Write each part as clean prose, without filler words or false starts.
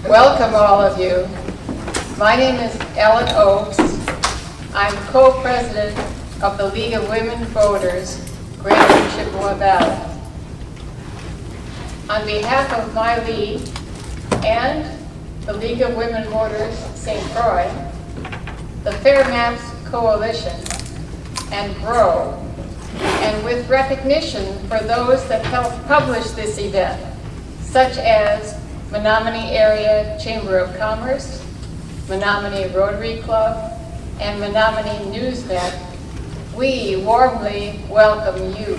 Welcome, all of you. My name is Ellen Oakes. I'm co-president of the League of Women Voters, Greater Chippewa Valley. On behalf of my league and the League of Women Voters St. Croix, the Fair Maps Coalition, and GROW, and with recognition for those that helped publish this event, such as Menominee Area Chamber of Commerce, Menominee Rotary Club, and Menominee Newsnet, we warmly welcome you.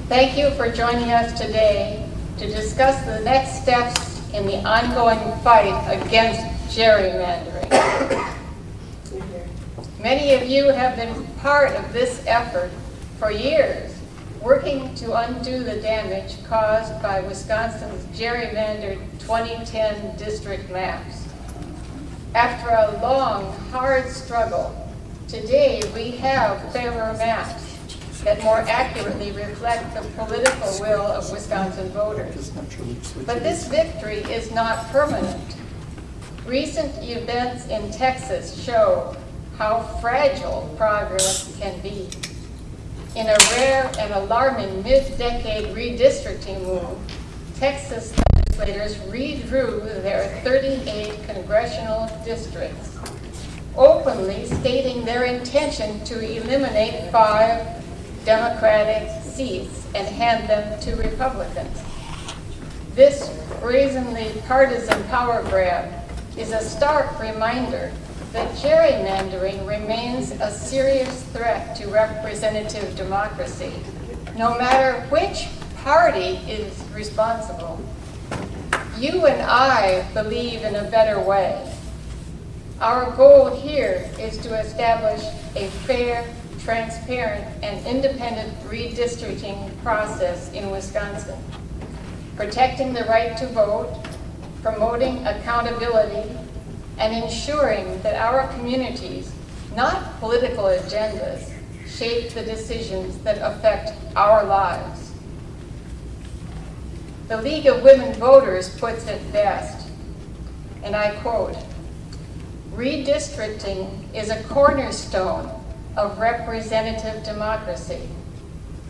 Thank you for joining us today to discuss the next steps in the ongoing fight against gerrymandering. Many of you have been part of this effort for years, working to undo the damage caused by Wisconsin's gerrymandered 2010 district maps. After a long, hard struggle, today we have fairer maps that more accurately reflect the political will of Wisconsin voters. But this victory is not permanent. Recent events in Texas show how fragile progress can be. In a rare and alarming mid-decade redistricting move, Texas legislators redrew their 38 congressional districts, openly stating their intention to eliminate 5 Democratic seats and hand them to Republicans. This brazenly partisan power grab is a stark reminder that gerrymandering remains a serious threat to representative democracy, no matter which party is responsible. You and I believe in a better way. Our goal here is to establish a fair, transparent, and independent redistricting process in Wisconsin, protecting the right to vote, promoting accountability, and ensuring that our communities, not political agendas, shape the decisions that affect our lives. The League of Women Voters puts it best, and I quote, "Redistricting is a cornerstone of representative democracy.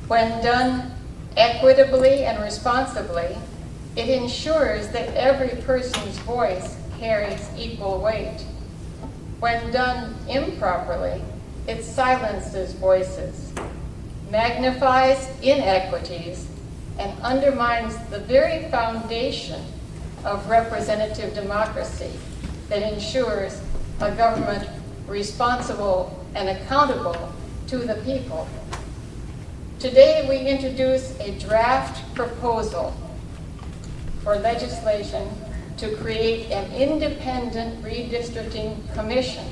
When done equitably and responsibly, it ensures that every person's voice carries equal weight. When done improperly, it silences voices, magnifies inequities, and undermines the very foundation of representative democracy that ensures a government responsible and accountable to the people." Today, we introduce a draft proposal for legislation to create an independent redistricting commission.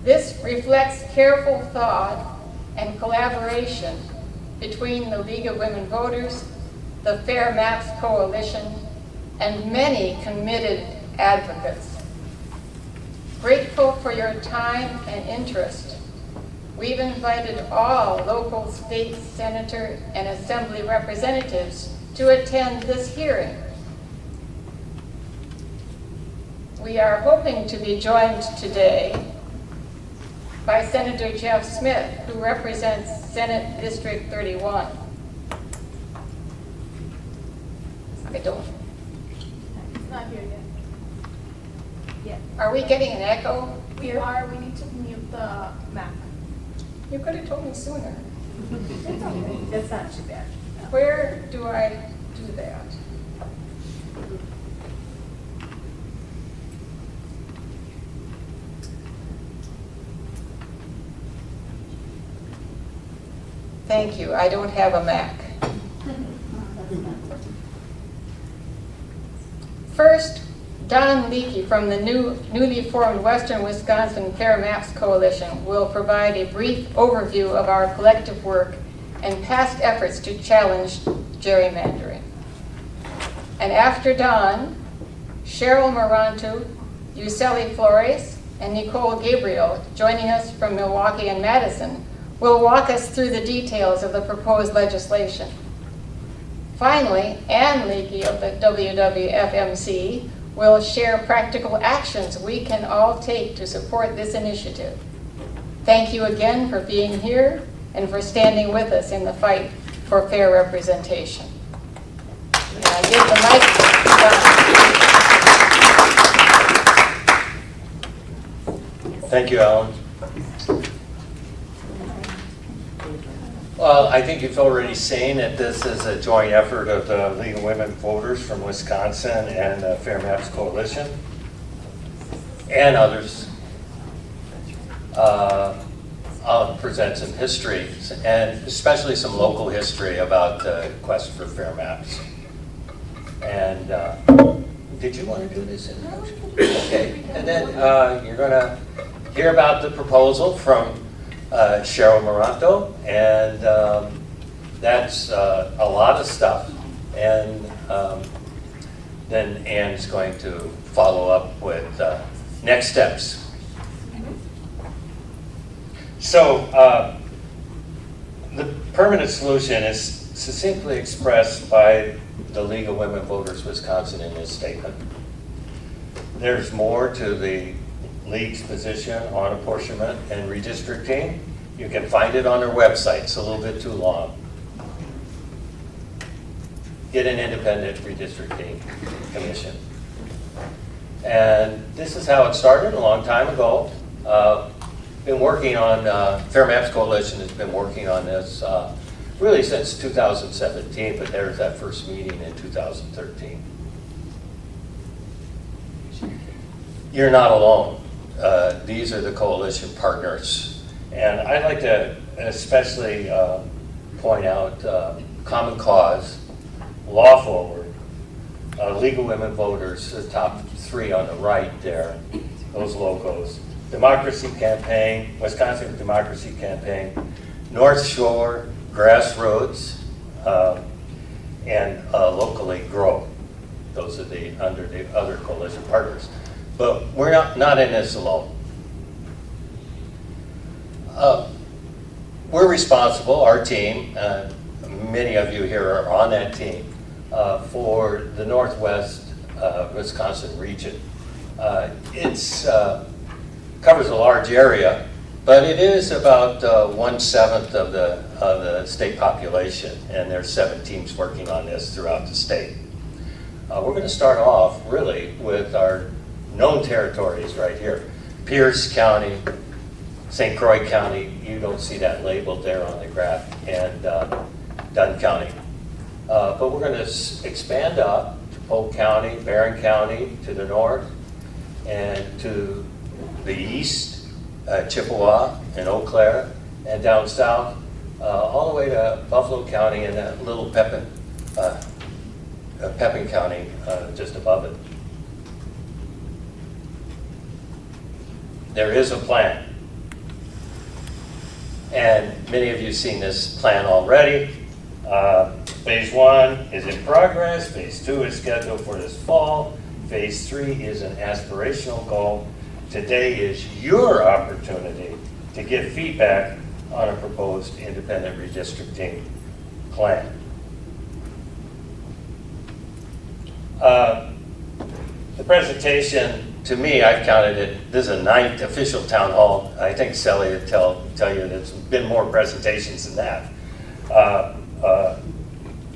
This reflects careful thought and collaboration between the League of Women Voters, the Fair Maps Coalition, and many committed advocates. Grateful for your time and interest, we've invited all local, state, senator, and assembly representatives to attend this hearing. We are hoping to be joined today by Senator Jeff Smith, who represents Senate District 31. It's not here yet. Are we getting an echo? We are. We need to mute the map. You could have told me sooner. It's okay. It's not too bad. Where do I do that? Thank you. I don't have a Mac. First, Don Leakey from the newly formed Western Wisconsin Fair Maps Coalition will provide a brief overview of our collective work and past efforts to challenge gerrymandering. And after Don, Cheryl Morantu, Yuseli Flores, and Nicole Gabriel, joining us from Milwaukee and Madison, will walk us through the details of the proposed legislation. Finally, Ann Leakey of the WWFMC will share practical actions we can all take to support this initiative. Thank you again for being here and for standing with us in the fight for fair representation. And I give the mic to John. Thank you, Alan. Well, I think you've already seen that this is a joint effort of the League of Women Voters from Wisconsin and the Fair Maps Coalition and others. I'll present some history and especially some local history about the quest for fair maps. And did you want to do this introduction? Okay, and then you're going to hear about the proposal from Cheryl Moranto, and that's a lot of stuff. And then Ann's going to follow up with next steps. So the permanent solution is succinctly expressed by the League of Women Voters Wisconsin in this statement. There's more to the League's position on apportionment and redistricting. You can find it on their website. It's a little bit too long. Get an independent redistricting commission. And this is how it started a long time ago. Been working on, Fair Maps Coalition has been working on this really since 2017, but there's that first meeting in 2013. You're not alone. These are the coalition partners. And I'd like to especially point out Common Cause, Law Forward, League of Women Voters, the top three on the right there, those logos. Democracy Campaign, Wisconsin Democracy Campaign, North Shore, Grassroots, and locally Grow. Those are under the other coalition partners. But we're not in this alone. We're responsible, our team, many of you here are on that team, for the Northwest Wisconsin region. It's covers a large area, but it is about 1/7 of the state population, and there's 7 teams working on this throughout the state. We're going to start off really with our known territories right here. Pierce County, St. Croix County, you don't see that labeled there on the graph, and Dunn County. But we're going to expand up to Polk County, Barron County to the north, and to the east, Chippewa and Eau Claire, and down south, all the way to Buffalo County and that little Pepin County just above it. There is a plan. And many of you have seen this plan already. Phase 1 is in progress. Phase 2 is scheduled for this fall. Phase 3 is an aspirational goal. Today is your opportunity to give feedback on a proposed independent redistricting plan. The presentation, to me, I've counted it, this is a 9th official town hall. I think Sally would tell you there's been more presentations than that.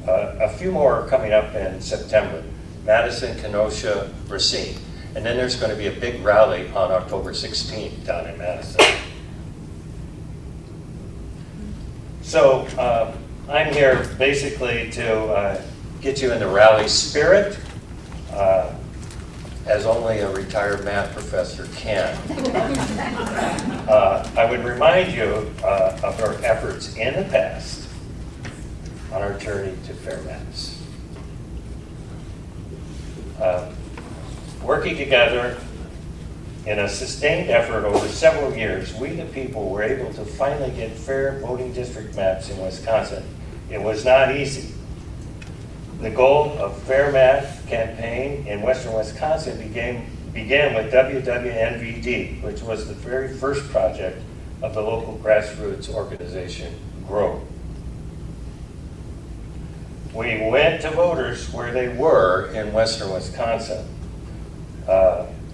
A few more are coming up in September. Madison, Kenosha, Racine. And then there's going to be a big rally on October 16th down in Madison. So I'm here basically to get you in the rally spirit, as only a retired math professor can. I would remind you of our efforts in the past on our journey to fair maps. Working together in a sustained effort over several years, we the people were able to finally get fair voting district maps in Wisconsin. It was not easy. The goal of Fair Map campaign in western Wisconsin began with WWNVD, which was the very first project of the local grassroots organization, GROW. we went to voters where they were in western Wisconsin,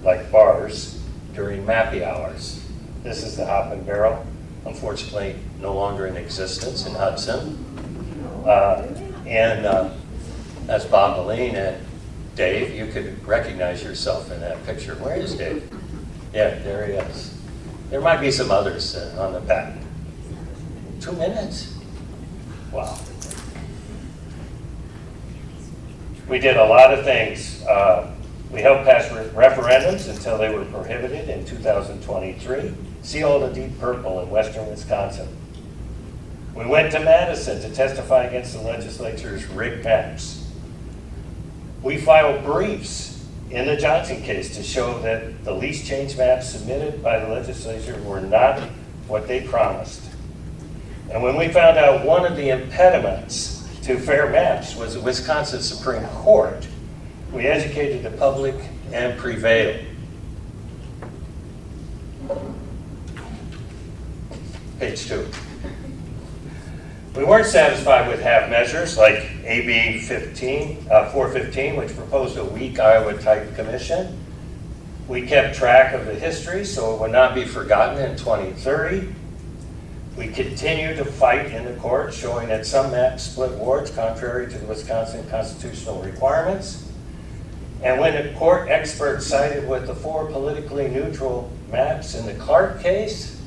like bars, during Mappy hours. This is the Hop and Barrel, unfortunately no longer in existence in Hudson. That's Bob Moline and Dave. You could recognize yourself in that picture. Where is Dave? Yeah, there he is. There might be some others on the back. 2 minutes? Wow. We did a lot of things. We helped pass referendums until they were prohibited in 2023. See all the deep purple in western Wisconsin. We went to Madison to testify against the legislature's rigged maps. We filed briefs in the Johnson case to show that the lease change maps submitted by the legislature were not what they promised. And when we found out one of the impediments to fair maps was the Wisconsin Supreme Court, we educated the public and prevailed. Page 2. We weren't satisfied with half measures like AB 415, which proposed a weak Iowa-type commission. We kept track of the history so it would not be forgotten in 2030. We continue to fight in the court, showing that some maps split wards contrary to the Wisconsin constitutional requirements. And when the court experts sided with the 4 politically neutral maps in the Clark case,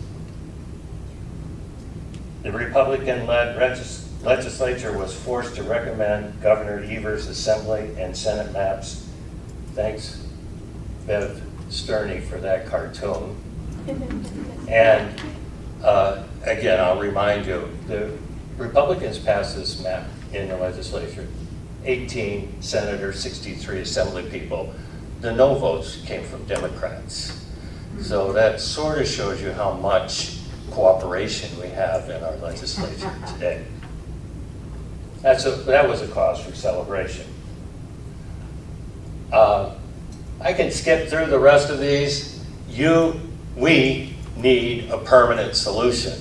the Republican-led legislature was forced to recommend Governor Evers' Assembly and Senate maps. Thanks, Bev Sterney, for that cartoon. And again, I'll remind you, the Republicans passed this map in the legislature. 18 senators, 63 assembly people. The no votes came from Democrats. So that sort of shows you how much cooperation we have in our legislature today. That was a cause for celebration. I can skip through the rest of these. We need a permanent solution.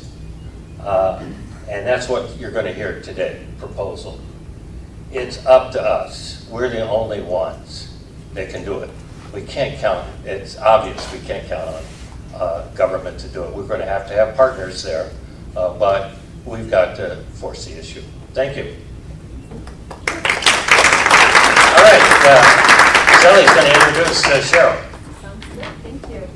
And that's what you're going to hear today, proposal. It's up to us. We're the only ones that can do it. We can't count, it's obvious we can't count on government to do it. We're going to have partners there, but we've got to force the issue. Thank you. All right, Sally's going to introduce Cheryl. Sounds good, thank you.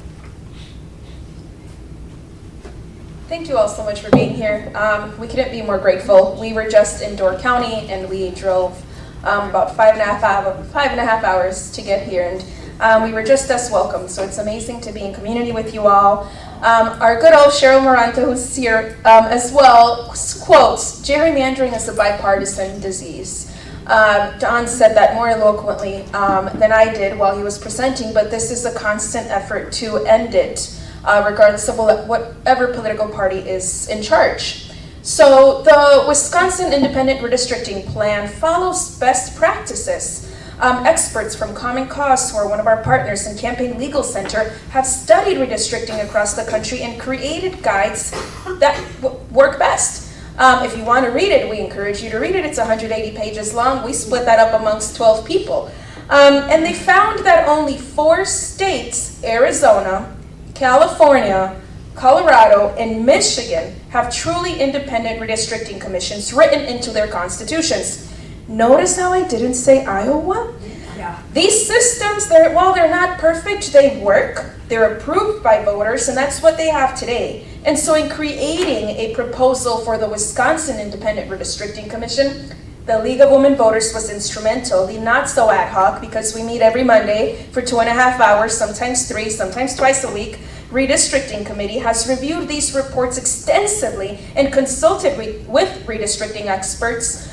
Thank you all so much for being here. We couldn't be more grateful. We were just in Door County and we drove about 5.5 hours to get here, and we were just as welcome. So it's amazing to be in community with you all. Our good old Cheryl Moranta, who's here as well, quotes, "Gerrymandering is a bipartisan disease." Don said that more eloquently than I did while he was presenting, but this is a constant effort to end it, regardless of whatever political party is in charge. So the Wisconsin Independent Redistricting Plan follows best practices. Experts from Common Cause, who are one of our partners in Campaign Legal Center, have studied redistricting across the country and created guides that work best. If you want to read it, we encourage you to read it. It's 180 pages long. We split that up amongst 12 people. And they found that only 4 states, Arizona, California, Colorado, and Michigan, have truly independent redistricting commissions written into their constitutions. Notice how I didn't say Iowa? Yeah. These systems, while they're not perfect, they work. They're approved by voters, and that's what they have today. And so in creating a proposal for the Wisconsin Independent Redistricting Commission, the League of Women Voters was instrumental. The not so ad hoc, because we meet every Monday for 2.5 hours, sometimes 3, sometimes twice a week. Redistricting Committee has reviewed these reports extensively and consulted with redistricting experts.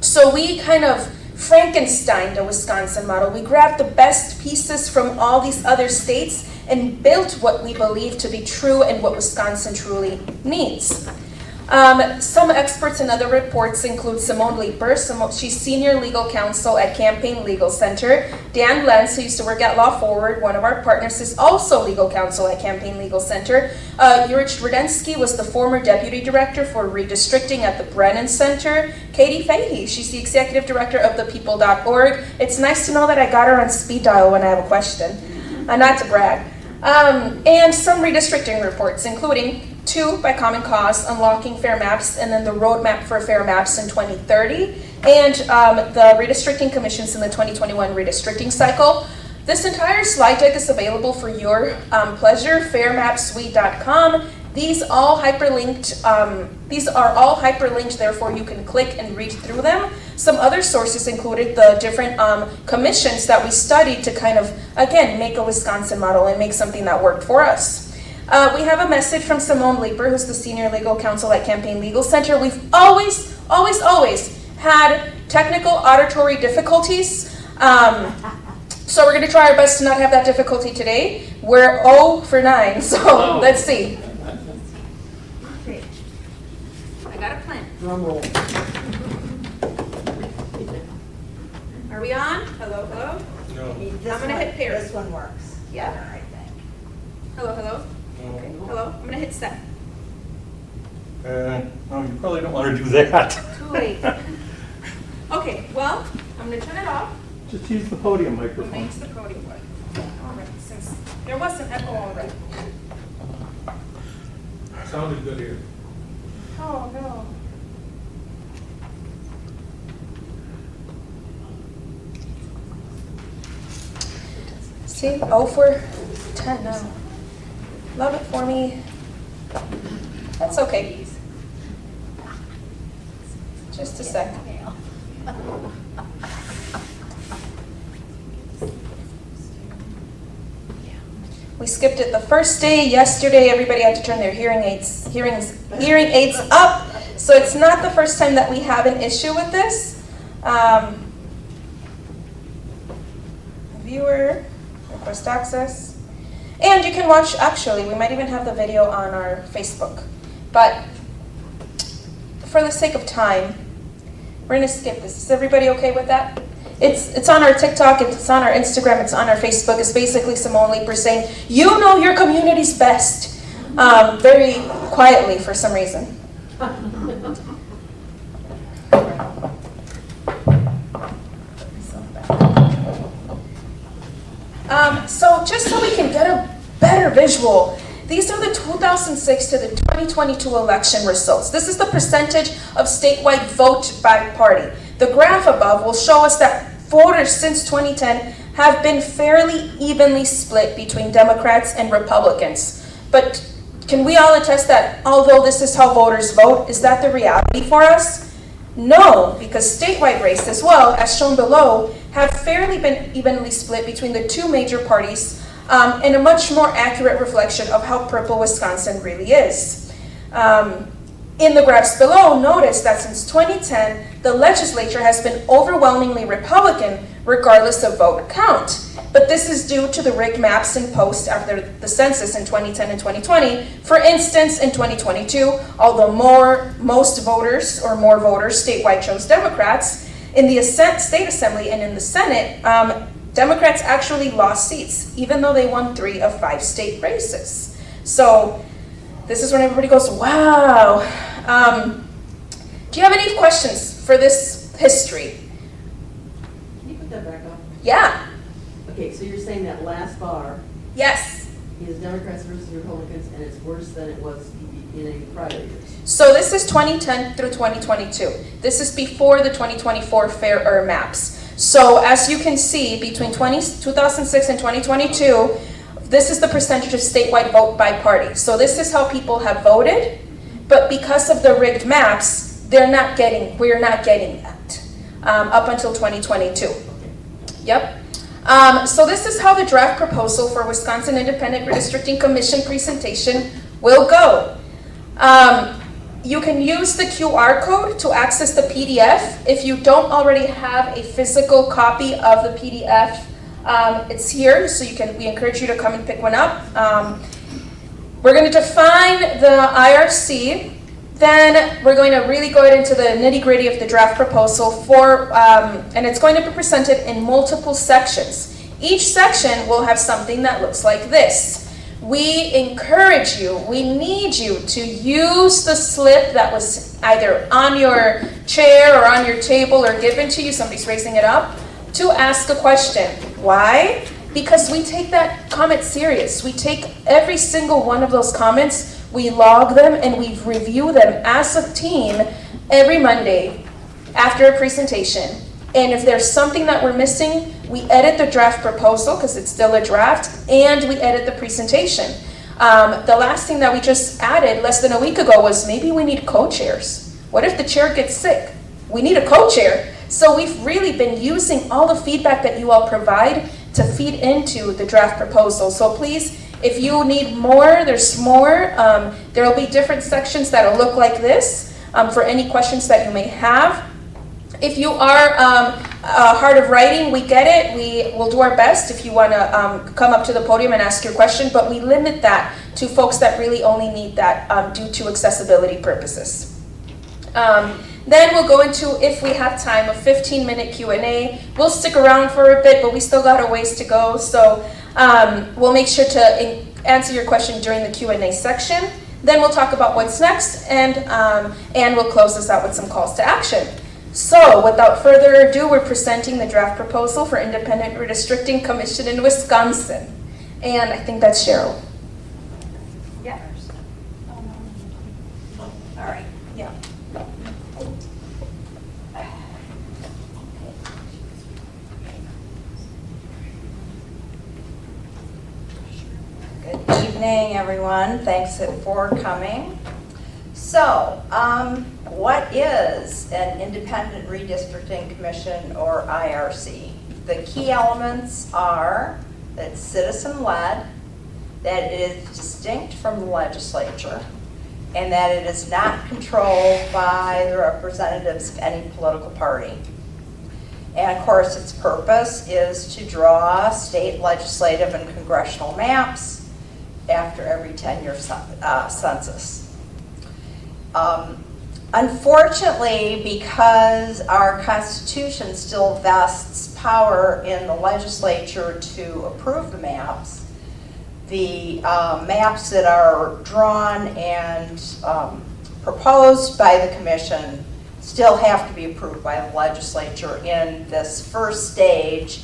So we kind of Frankenstein the Wisconsin model. We grabbed the best pieces from all these other states and built what we believe to be true and what Wisconsin truly needs. Some experts in other reports include Simone Leeper. She's Senior Legal Counsel at Campaign Legal Center. Dan Lentz, who used to work at Law Forward, one of our partners, is also Legal Counsel at Campaign Legal Center. Yurich Redistricting was the former Deputy Director for Redistricting at the Brennan Center. Katie Fahey, she's the Executive Director of thepeople.org. It's nice to know that I got her on speed dial when I have a question. Not to brag. And some redistricting reports, including 2 by Common Cause, Unlocking Fair Maps, and then the Roadmap for Fair Maps in 2030, and the Redistricting Commissions in the 2021 redistricting cycle. This entire slide deck is available for your pleasure, fairmapsuite.com. These are all hyperlinked, therefore you can click and read through them. Some other sources included the different commissions that we studied to kind of, again, make a Wisconsin model and make something that worked for us. We have a message from Simone Leeper, who's the Senior Legal Counsel at Campaign Legal Center. We've always had technical auditory difficulties. So we're going to try our best to not have that difficulty today. We're 0 for 9, so let's see. Okay. I got a plan. Drum roll. Are we on? Hello, hello? No. I'm going to hit pairs. This one works. Yeah. I think. Hello, hello? Okay, hello? I'm going to hit set. No, you probably don't want to do that. Too late. Okay, well, I'm going to turn it off. Just use the podium What microphone. makes the podium work? All right, since there was an echo already. Sounded good here. Oh, no. See, 0 for 10 now. Love it for me. That's okay. Just a sec. We skipped it the first day. Yesterday, everybody had to turn their hearing aids up. So it's not the first time that we have an issue with this. Viewer, request access. And you can watch, actually, we might even have the video on our Facebook. But for the sake of time, we're going to skip this. Is everybody okay with that? It's on our TikTok, it's on our Instagram, it's on our Facebook. It's basically Simone Leeper saying, you know your community's best, very quietly for some reason. So just so we can get a better visual, these are the 2006 to the 2022 election results. This is the percentage of statewide vote by party. The graph above will show us that voters since 2010 have been fairly evenly split between Democrats and Republicans. But can we all attest that although this is how voters vote, is that the reality for us? No, because statewide races, well, as shown below, have fairly been evenly split between the 2 major parties, and a much more accurate reflection of how purple Wisconsin really is. In the graphs below, notice that since 2010, the legislature has been overwhelmingly Republican, regardless of vote count. But this is due to the rigged maps imposed after the census in 2010 and 2020. For instance, in 2022, although most voters statewide chose Democrats, in the state assembly and in the Senate, Democrats actually lost seats, even though they won 3 of 5 state races. So this is when everybody goes, wow. Do you have any questions for this history? Can you put that back up? Yeah. Okay, so you're saying that last bar Yes. is Democrats versus Republicans, and it's worse than it was in any prior years. So this is 2010 through 2022. This is before the 2024 fairer maps. So as you can see, between 2006 and 2022, this is the percentage of statewide vote by party. So this is how people have voted, but because of the rigged maps, we're not getting that up until 2022. Yep. So this is how the draft proposal for Wisconsin Independent Redistricting Commission presentation will go. You can use the QR code to access the PDF. If you don't already have a physical copy of the PDF, it's here, so we encourage you to come and pick one up. We're going to define the IRC. Then we're going to really go into the nitty-gritty of the draft proposal and it's going to be presented in multiple sections. Each section will have something that looks like this. We encourage you, we need you to use the slip that was either on your chair or on your table or given to you, somebody's raising it up, to ask a question. Why? Because we take that comment serious. We take every single one of those comments, we log them, and we review them as a team every Monday after a presentation. And if there's something that we're missing, we edit the draft proposal, because it's still a draft, and we edit the presentation. The last thing that we just added less than a week ago was maybe we need co-chairs. What if the chair gets sick? We need a co-chair. So we've really been using all the feedback that you all provide to feed into the draft proposal. So please, if you need more, there's more. There will be different sections that will look like this for any questions that you may have. If you are hard of writing, we get it. We will do our best if you want to come up to the podium and ask your question, but we limit that to folks that really only need that due to accessibility purposes. Then we'll go into, if we have time, a 15-minute Q&A. We'll stick around for a bit, but we still got a ways to go, so we'll make sure to answer your question during the Q&A section. Then we'll talk about what's next, and we'll close this out with some calls to action. So, without further ado, we're presenting the draft proposal for Independent Redistricting Commission in Wisconsin. And I think that's Cheryl. Yeah. All right. Yeah. Good evening, everyone. Thanks for coming. So, what is an Independent Redistricting Commission, or IRC? The key elements are that it's citizen-led, that it is distinct from the legislature, and that it is not controlled by the representatives of any political party. And of course, its purpose is to draw state legislative and congressional maps after every 10-year census. Unfortunately, because our Constitution still vests power in the legislature to approve the maps that are drawn and proposed by the Commission still have to be approved by the legislature in this first stage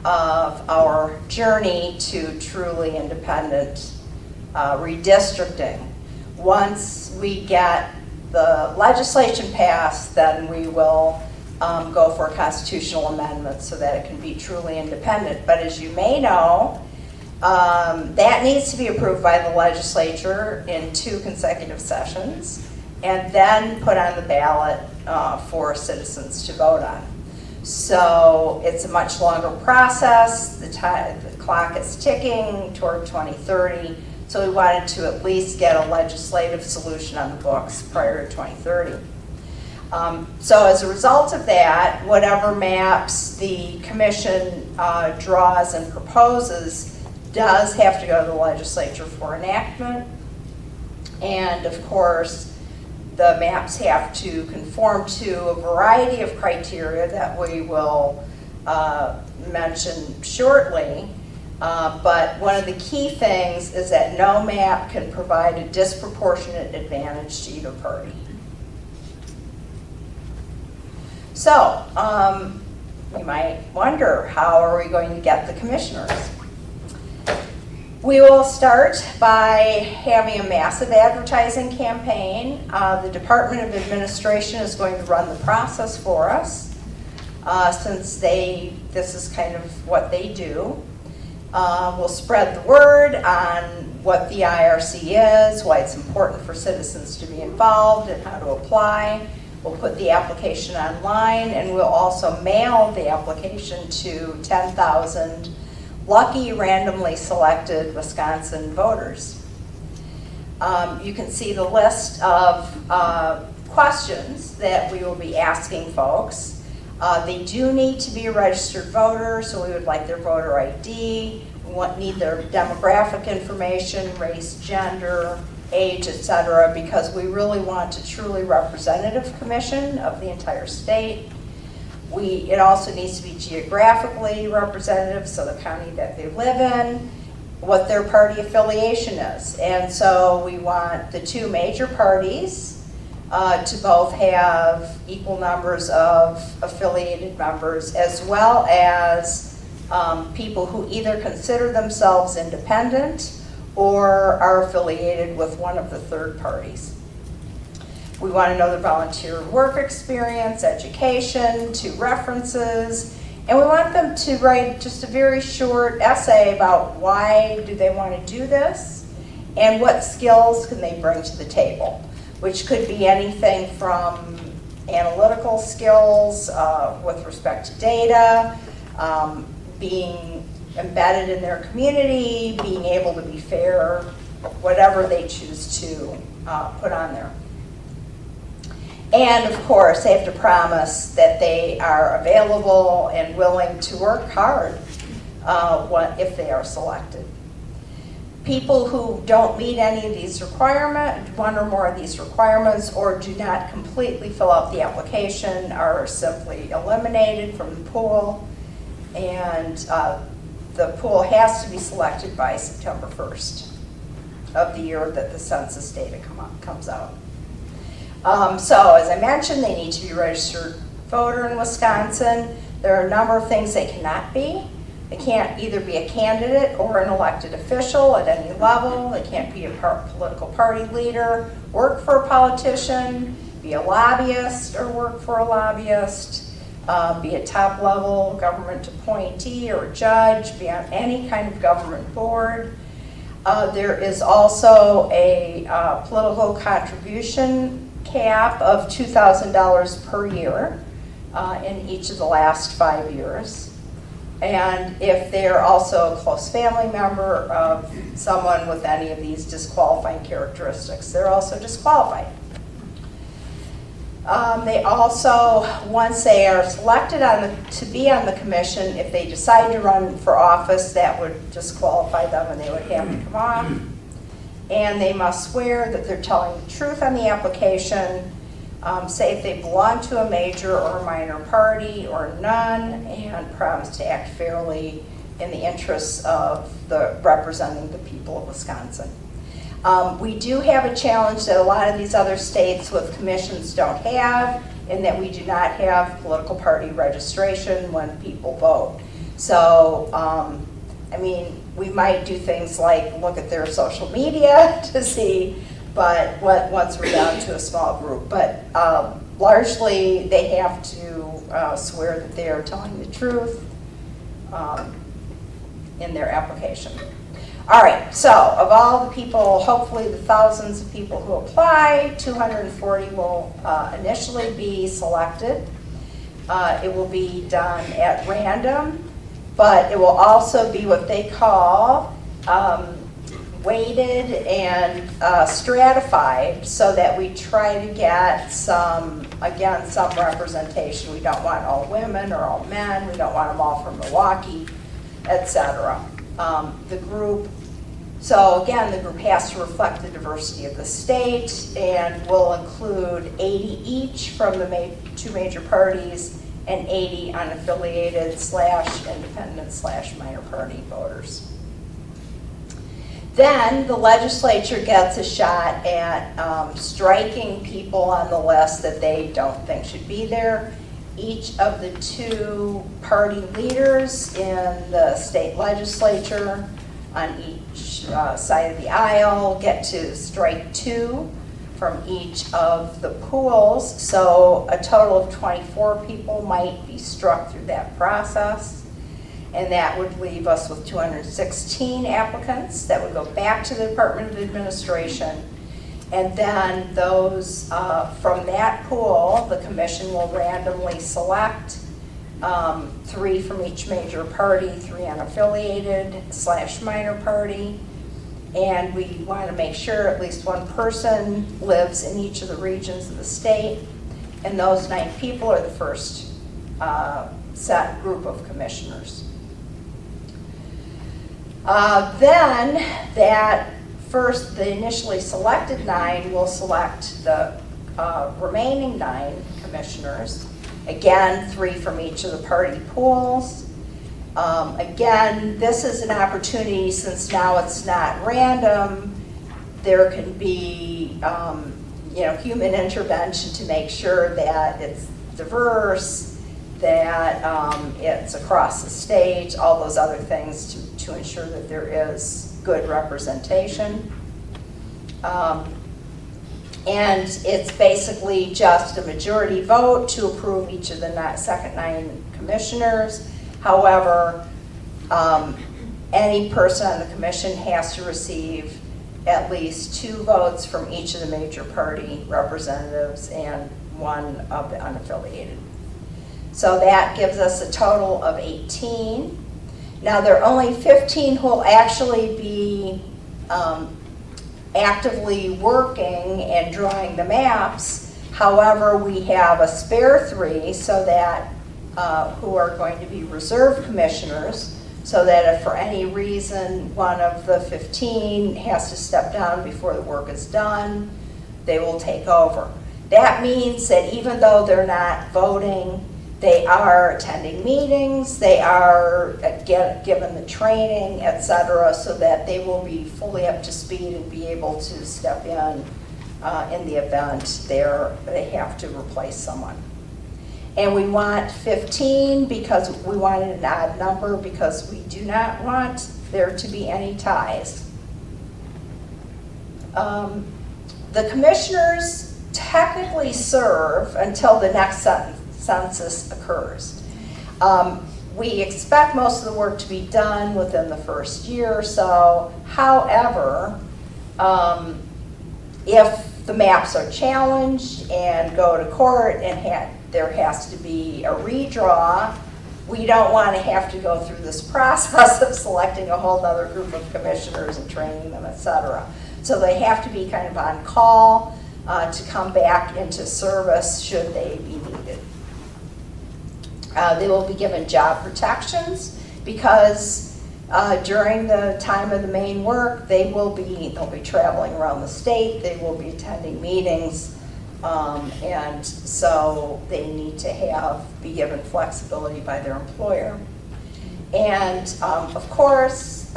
of our journey to truly independent redistricting. Once we get the legislation passed, then we will go for a constitutional amendment so that it can be truly independent. But as you may know, that needs to be approved by the legislature in 2 consecutive sessions and then put on the ballot for citizens to vote on. So it's a much longer process. The clock is ticking toward 2030. So we wanted to at least get a legislative solution on the books prior to 2030. So as a result of that, whatever maps the Commission draws and proposes does have to go to the legislature for enactment. And of course, the maps have to conform to a variety of criteria that we will mention shortly. But one of the key things is that no map can provide a disproportionate advantage to either party. So, you might wonder, how are we going to get the commissioners? We will start by having a massive advertising campaign. The Department of Administration is going to run the process for us, since this is kind of what they do. We'll spread the word on what the IRC is, why it's important for citizens to be involved, and how to apply. We'll put the application online, and we'll also mail the application to 10,000 lucky randomly selected Wisconsin voters. You can see the list of questions that we will be asking folks. They do need to be a registered voter, so we would like their voter ID. We need their demographic information, race, gender, age, etc., because we really want a truly representative commission of the entire state. It also needs to be geographically representative, so the county that they live in, what their party affiliation is. And so we want the two major parties to both have equal numbers of affiliated members, as well as people who either consider themselves independent or are affiliated with one of the third parties. We want to know their volunteer work experience, education, 2 references, and we want them to write just a very short essay about why do they want to do this and what skills can they bring to the table, which could be anything from analytical skills with respect to data, being embedded in their community, being able to be fair, whatever they choose to put on there. And of course, they have to promise that they are available and willing to work hard if they are selected. People who don't meet any of these requirements, one or more of these requirements, or do not completely fill out the application are simply eliminated from the pool. And the pool has to be selected by September 1st of the year that the census data comes out. So as I mentioned, they need to be a registered voter in Wisconsin. There are a number of things they cannot be. They can't either be a candidate or an elected official at any level. They can't be a political party leader, work for a politician, be a lobbyist or work for a lobbyist, be a top-level government appointee or a judge, be on any kind of government board. There is also a political contribution cap of $2,000 per year in each of the last 5 years. And if they're also a close family member of someone with any of these disqualifying characteristics, they're also disqualified. They also, once they are selected to be on the commission, if they decide to run for office, that would disqualify them and they would have to come off. And they must swear that they're telling the truth on the application, say if they belong to a major or a minor party or none, and promise to act fairly in the interests of representing the people of Wisconsin. We do have a challenge that a lot of these other states with commissions don't have, in that we do not have political party registration when people vote. So, I mean, we might do things like look at their social media to see, but once we're down to a small group. But largely, they have to swear that they are telling the truth in their application. All right, so of all the people, hopefully the thousands of people who apply, 240 will initially be selected. It will be done at random, but it will also be what they call weighted and stratified, so that we try to get some representation. We don't want all women or all men. We don't want them all from Milwaukee, etc. The group has to reflect the diversity of the state and will include 80 each from the 2 major parties and 80 unaffiliated / independent / minor party voters. Then the legislature gets a shot at striking people on the list that they don't think should be there. Each of the 2 party leaders in the state legislature on each side of the aisle get to strike 2 from each of the pools. So a total of 24 people might be struck through that process. And that would leave us with 216 applicants that would go back to the Department of Administration. And then those from that pool, the commission will randomly select 3 from each major party, 3 unaffiliated / minor party. And we want to make sure at least 1 person lives in each of the regions of the state. And those 9 people are the first set group of commissioners. Then that first, the initially selected 9 will select the remaining 9 commissioners. Again, 3 from each of the party pools. Again, this is an opportunity, since now it's not random, there can be human intervention to make sure that it's diverse, that it's across the state, all those other things to ensure that there is good representation. And it's basically just a majority vote to approve each of the second 9 commissioners. However, any person on the commission has to receive at least 2 votes from each of the major party representatives and 1 of the unaffiliated. So that gives us a total of 18. Now, there are only 15 who will actually be actively working and drawing the maps. However, we have a spare 3 so that who are going to be reserve commissioners, so that if for any reason one of the 15 has to step down before the work is done, they will take over. That means that even though they're not voting, they are attending meetings, they are given the training, etc., so that they will be fully up to speed and be able to step in the event they have to replace someone. And we want 15 because we wanted an odd number, because we do not want there to be any ties. The commissioners technically serve until the next census occurs. We expect most of the work to be done within the first year or so. However, if the maps are challenged and go to court and there has to be a redraw, we don't want to have to go through this process of selecting a whole other group of commissioners and training them, etc. So they have to be kind of on call to come back into service should they be needed. They will be given job protections because during the time of the main work, they'll be traveling around the state, they will be attending meetings, and so they need to be given flexibility by their employer. And of course,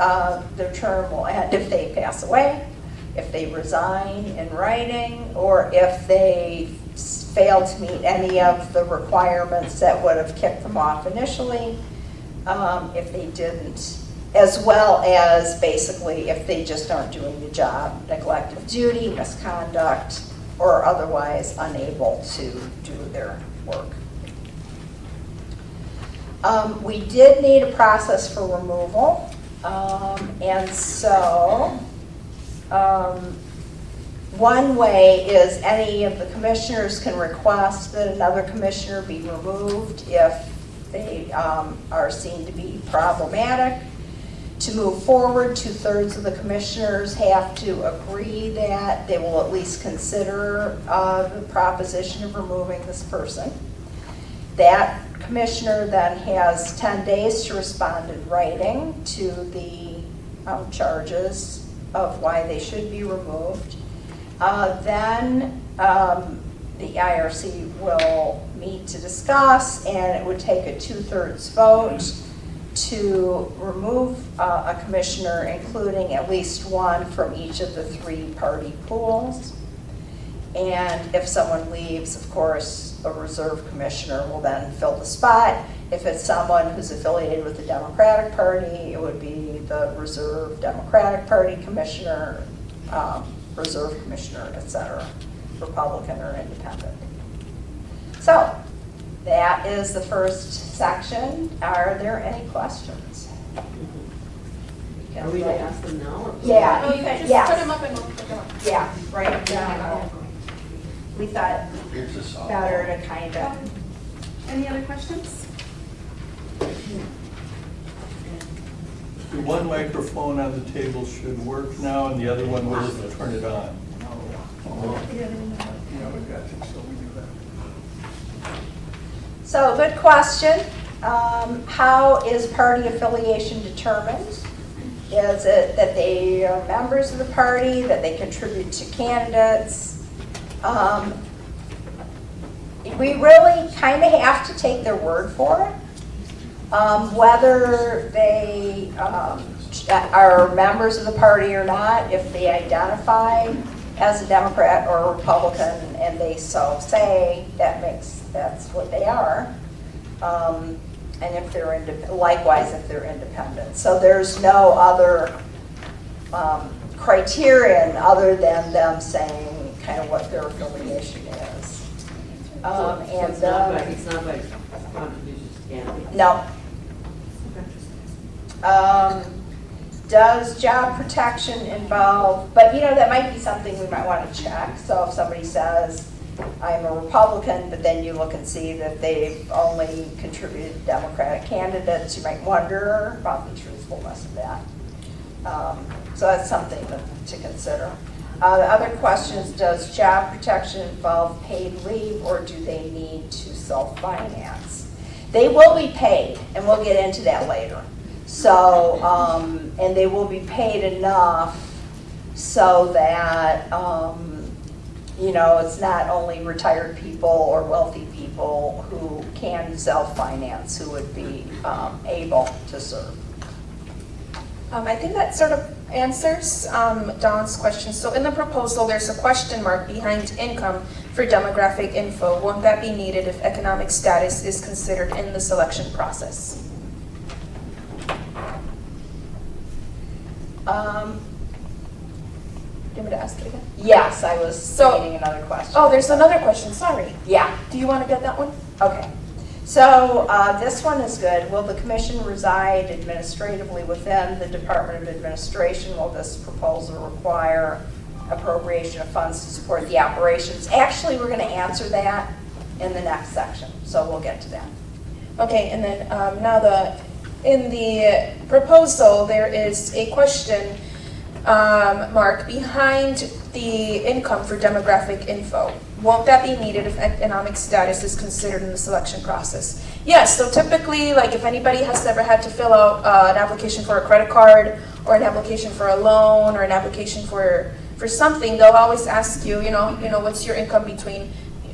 their term will end if they pass away, if they resign in writing, or if they fail to meet any of the requirements that would have kicked them off initially, if they didn't, as well as basically if they just aren't doing the job, neglect of duty, misconduct, or otherwise unable to do their work. We did need a process for removal, and so one way is any of the commissioners can request that another commissioner be removed if they are seen to be problematic. To move forward, 2/3 of the commissioners have to agree that they will at least consider the proposition of removing this person. That commissioner then has 10 days to respond in writing to the charges of why they should be removed. Then the IRC will meet to discuss, and it would take a 2/3 vote to remove a commissioner, including at least 1 from each of the 3 party pools. And if someone leaves, of course, a reserve commissioner will then fill the spot. If it's someone who's affiliated with the Democratic Party, it would be the reserve Democratic Party commissioner, reserve commissioner, etc., Republican or independent. So that is the first section. Are there any questions? Are we going to ask them now? Or? Yeah. Oh, you can just Yes. put them up and we'll pick them up. Yeah, right now. We thought Here's the softball. better to kind of, Any other questions? The one microphone on the table should work now, and the other one will turn it on. Yeah, we got it, so we do that. so good question. How is party affiliation determined? Is it that they are members of the party, that they contribute to candidates? We really kind of have to take their word for it. Whether they are members of the party or not, if they identify as a Democrat or a Republican and they so say, that's what they are. And if they're likewise if they're independent. So there's no other criterion other than them saying kind of what their affiliation is. So it's not by contributions to candidates? No. Does job protection involve, but that might be something we might want to check. So if somebody says, I'm a Republican, but then you look and see that they've only contributed to Democratic candidates, you might wonder about the truthfulness of that. So that's something to consider. The other question is, does job protection involve paid leave, or do they need to self-finance? They will be paid, and we'll get into that later. So, and they will be paid enough so that, it's not only retired people or wealthy people who can self-finance who would be able to serve. I think that sort of answers Dawn's question. So in the proposal, there's a question mark behind income for demographic info. Won't that be needed if economic status is considered in the selection process? Do you want me to ask it again? Yes, I was reading another question. Oh, there's another question, sorry. Yeah. Do you want to get that one? Okay. So this one is good. Will the commission reside administratively within the Department of Administration? Will this proposal require appropriation of funds to support the operations? Actually, we're going to answer that in the next section, so we'll get to that. Okay, and then now in the proposal, there is a question mark behind the income for demographic info. Won't that be needed if economic status is considered in the selection process? Yes, so typically, like if anybody has ever had to fill out an application for a credit card or an application for a loan or an application for something, they'll always ask you, what's your income between,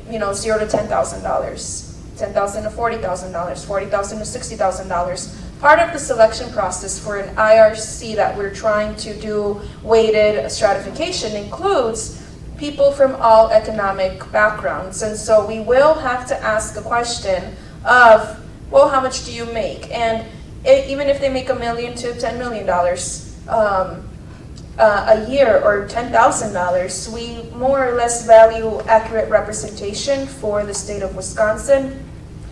$0 to $10,000, $10,000 to $40,000, $40,000 to $60,000. Part of the selection process for an IRC that we're trying to do weighted stratification includes people from all economic backgrounds. And so we will have to ask a question of, well, how much do you make? And even if they make $1 million to $10 million a year or $10,000, we more or less value accurate representation for the state of Wisconsin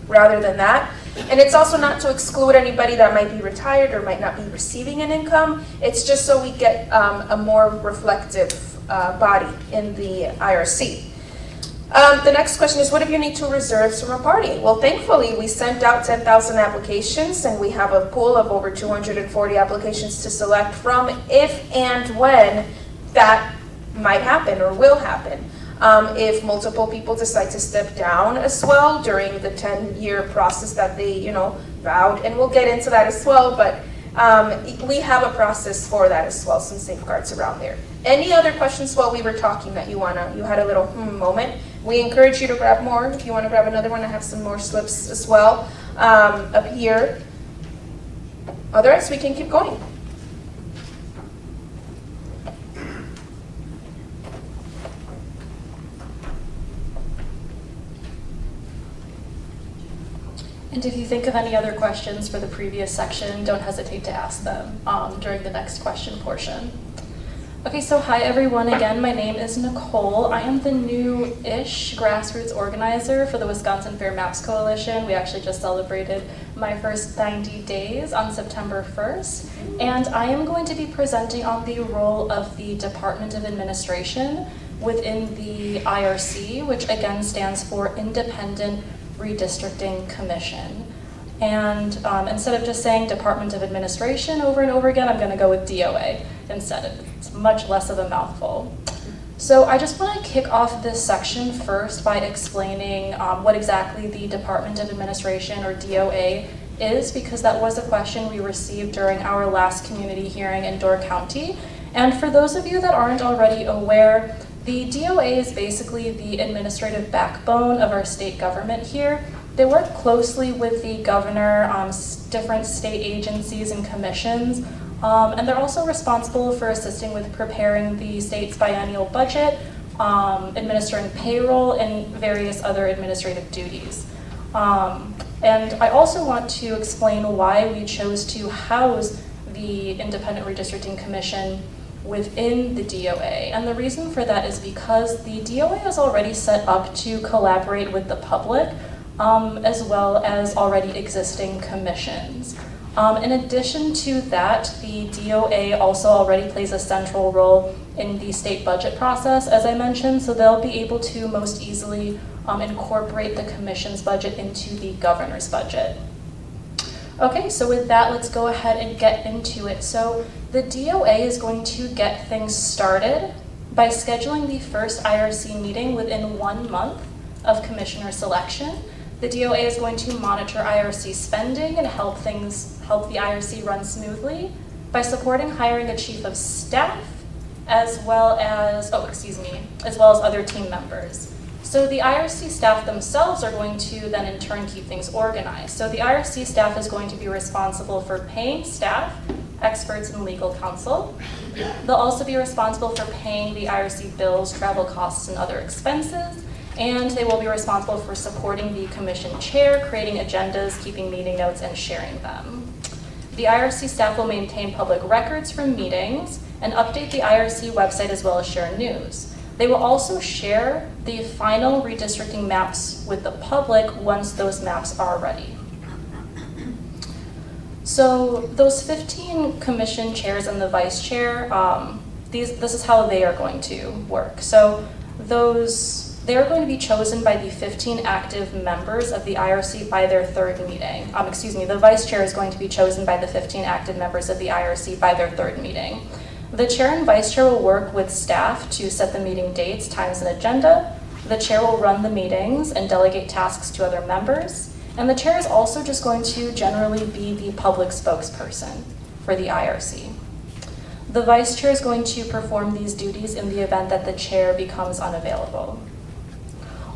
rather than that. And it's also not to exclude anybody that might be retired or might not be receiving an income. It's just so we get a more reflective body in the IRC. The next question is, what if you need 2 reserves from a party? Well, thankfully, we sent out 10,000 applications, and we have a pool of over 240 applications to select from if and when that might happen or will happen. If multiple people decide to step down as well during the 10-year process that they, vowed, and we'll get into that as well, but we have a process for that as well, some safeguards around there. Any other questions while we were talking that you had a little moment? We encourage you to grab more. If you want to grab another one, I have some more slips as well up here. Otherwise, we can keep going. And if you think of any other questions for the previous section, don't hesitate to ask them during the next question portion. Okay, so hi everyone again. My name is Nicole. I am the new-ish grassroots organizer for the Wisconsin Fair Maps Coalition. We actually just celebrated my first 90 days on September 1st. And I am going to be presenting on the role of the Department of Administration within the IRC, which again stands for Independent Redistricting Commission. And instead of just saying Department of Administration over and over again, I'm going to go with DOA instead. It's much less of a mouthful. So I just want to kick off this section first by explaining what exactly the Department of Administration, or DOA, is because that was a question we received during our last community hearing in Door County. And for those of you that aren't already aware, the DOA is basically the administrative backbone of our state government here. They work closely with the governor, different state agencies and commissions, and they're also responsible for assisting with preparing the state's biennial budget, administering payroll, and various other administrative duties. And I also want to explain why we chose to house the Independent Redistricting Commission within the DOA. And the reason for that is because the DOA is already set up to collaborate with the public, as well as already existing commissions. In addition to that, the DOA also already plays a central role in the state budget process, as I mentioned, so they'll be able to most easily incorporate the commission's budget into the governor's budget. Okay, so with that, let's go ahead and get into it. So the DOA is going to get things started by scheduling the first IRC meeting within 1 month of commissioner selection. The DOA is going to monitor IRC spending and help the IRC run smoothly by supporting hiring a chief of staff as well as other team members. So the IRC staff themselves are going to then in turn keep things organized. So the IRC staff is going to be responsible for paying staff, experts, and legal counsel. They'll also be responsible for paying the IRC bills, travel costs, and other expenses. And they will be responsible for supporting the commission chair, creating agendas, keeping meeting notes, and sharing them. The IRC staff will maintain public records from meetings and update the IRC website as well as share news. They will also share the final redistricting maps with the public once those maps are ready. So those 15 commission chairs and the vice chair, this is how they are going to work. So they are going to be chosen by the 15 active members of the IRC by their third meeting. The vice chair is going to be chosen by the 15 active members of the IRC by their third meeting. The chair and vice chair will work with staff to set the meeting dates, times, and agenda. The chair will run the meetings and delegate tasks to other members. And the chair is also just going to generally be the public spokesperson for the IRC. The vice chair is going to perform these duties in the event that the chair becomes unavailable.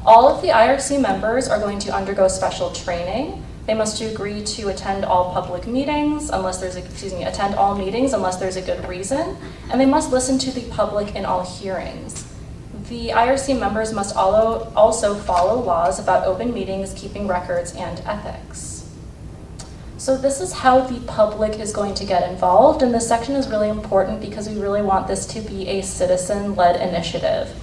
All of the IRC members are going to undergo special training. They must agree to attend all public meetings attend all meetings unless there's a good reason, and they must listen to the public in all hearings. The IRC members must also follow laws about open meetings, keeping records, and ethics. So this is how the public is going to get involved, and this section is really important because we really want this to be a citizen-led initiative.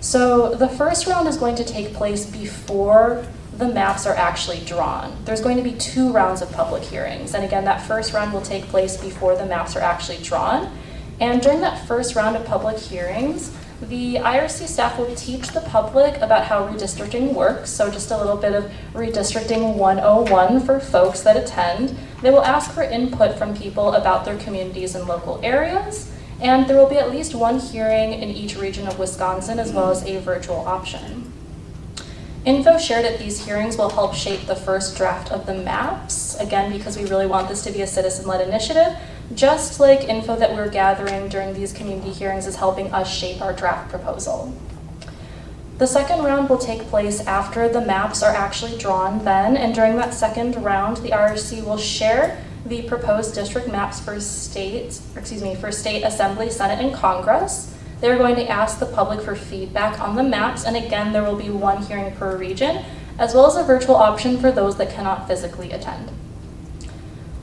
So the first round is going to take place before the maps are actually drawn. There's going to be 2 rounds of public hearings. And again, that first round will take place before the maps are actually drawn. And during that first round of public hearings, the IRC staff will teach the public about how redistricting works. So just a little bit of redistricting 101 for folks that attend. They will ask for input from people about their communities and local areas. And there will be at least 1 hearing in each region of Wisconsin, as well as a virtual option. Info shared at these hearings will help shape the first draft of the maps, again, because we really want this to be a citizen-led initiative, just like info that we're gathering during these community hearings is helping us shape our draft proposal. The second round will take place after the maps are actually drawn then, and during that second round, the IRC will share the proposed district maps for state assembly, Senate, and Congress. They're going to ask the public for feedback on the maps, and again, there will be 1 hearing per region, as well as a virtual option for those that cannot physically attend.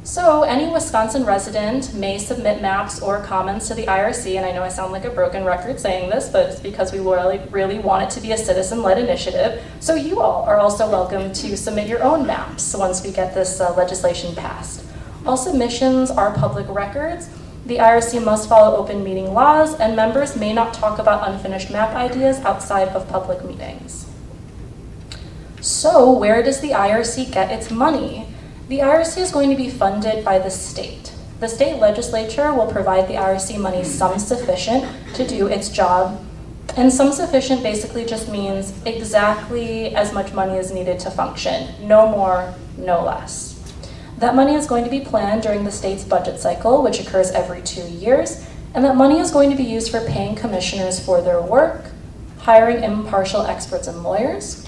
So any Wisconsin resident may submit maps or comments to the IRC, and I know I sound like a broken record saying this, but it's because we really want it to be a citizen-led initiative. So you all are also welcome to submit your own maps once we get this legislation passed. All submissions are public records. The IRC must follow open meeting laws, and members may not talk about unfinished map ideas outside of public meetings. So where does the IRC get its money? The IRC is going to be funded by the state. The state legislature will provide the IRC money some sufficient to do its job, and some sufficient basically just means exactly as much money is needed to function, no more, no less. That money is going to be planned during the state's budget cycle, which occurs every 2 years, and that money is going to be used for paying commissioners for their work, hiring impartial experts and lawyers,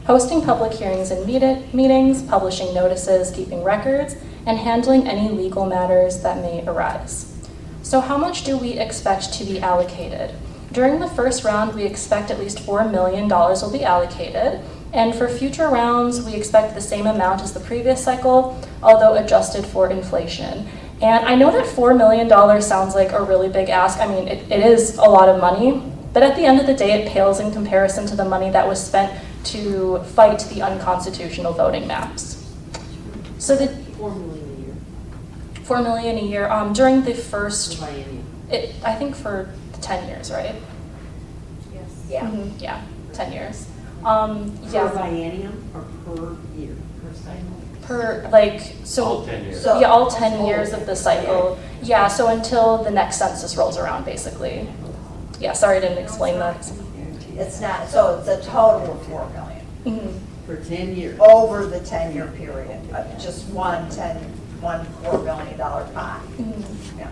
hosting public hearings and meetings, publishing notices, keeping records, and handling any legal matters that may arise. So how much do we expect to be allocated? During the first round, we expect at least $4 million will be allocated, and for future rounds, we expect the same amount as the previous cycle, although adjusted for inflation. And I know that $4 million sounds like a really big ask. I mean, it is a lot of money, but at the end of the day, it pales in comparison to the money that was spent to fight the unconstitutional voting maps. So the $4 million a year. $4 million a year during the first, Biennium. I think for 10 years, right? Yes. Yeah. Mhm, yeah, 10 years. Per Yeah, biennium or per year? Per cycle? per like so. All 10 years. So- Yeah, all 10 years of the cycle. Yeah, so until the next census rolls around, basically. Yeah, sorry I didn't explain that. It's not, so it's a total of $4 million Mhm. For 10 years. over the 10-year period, just one $4 million pot. Mhm. Yeah.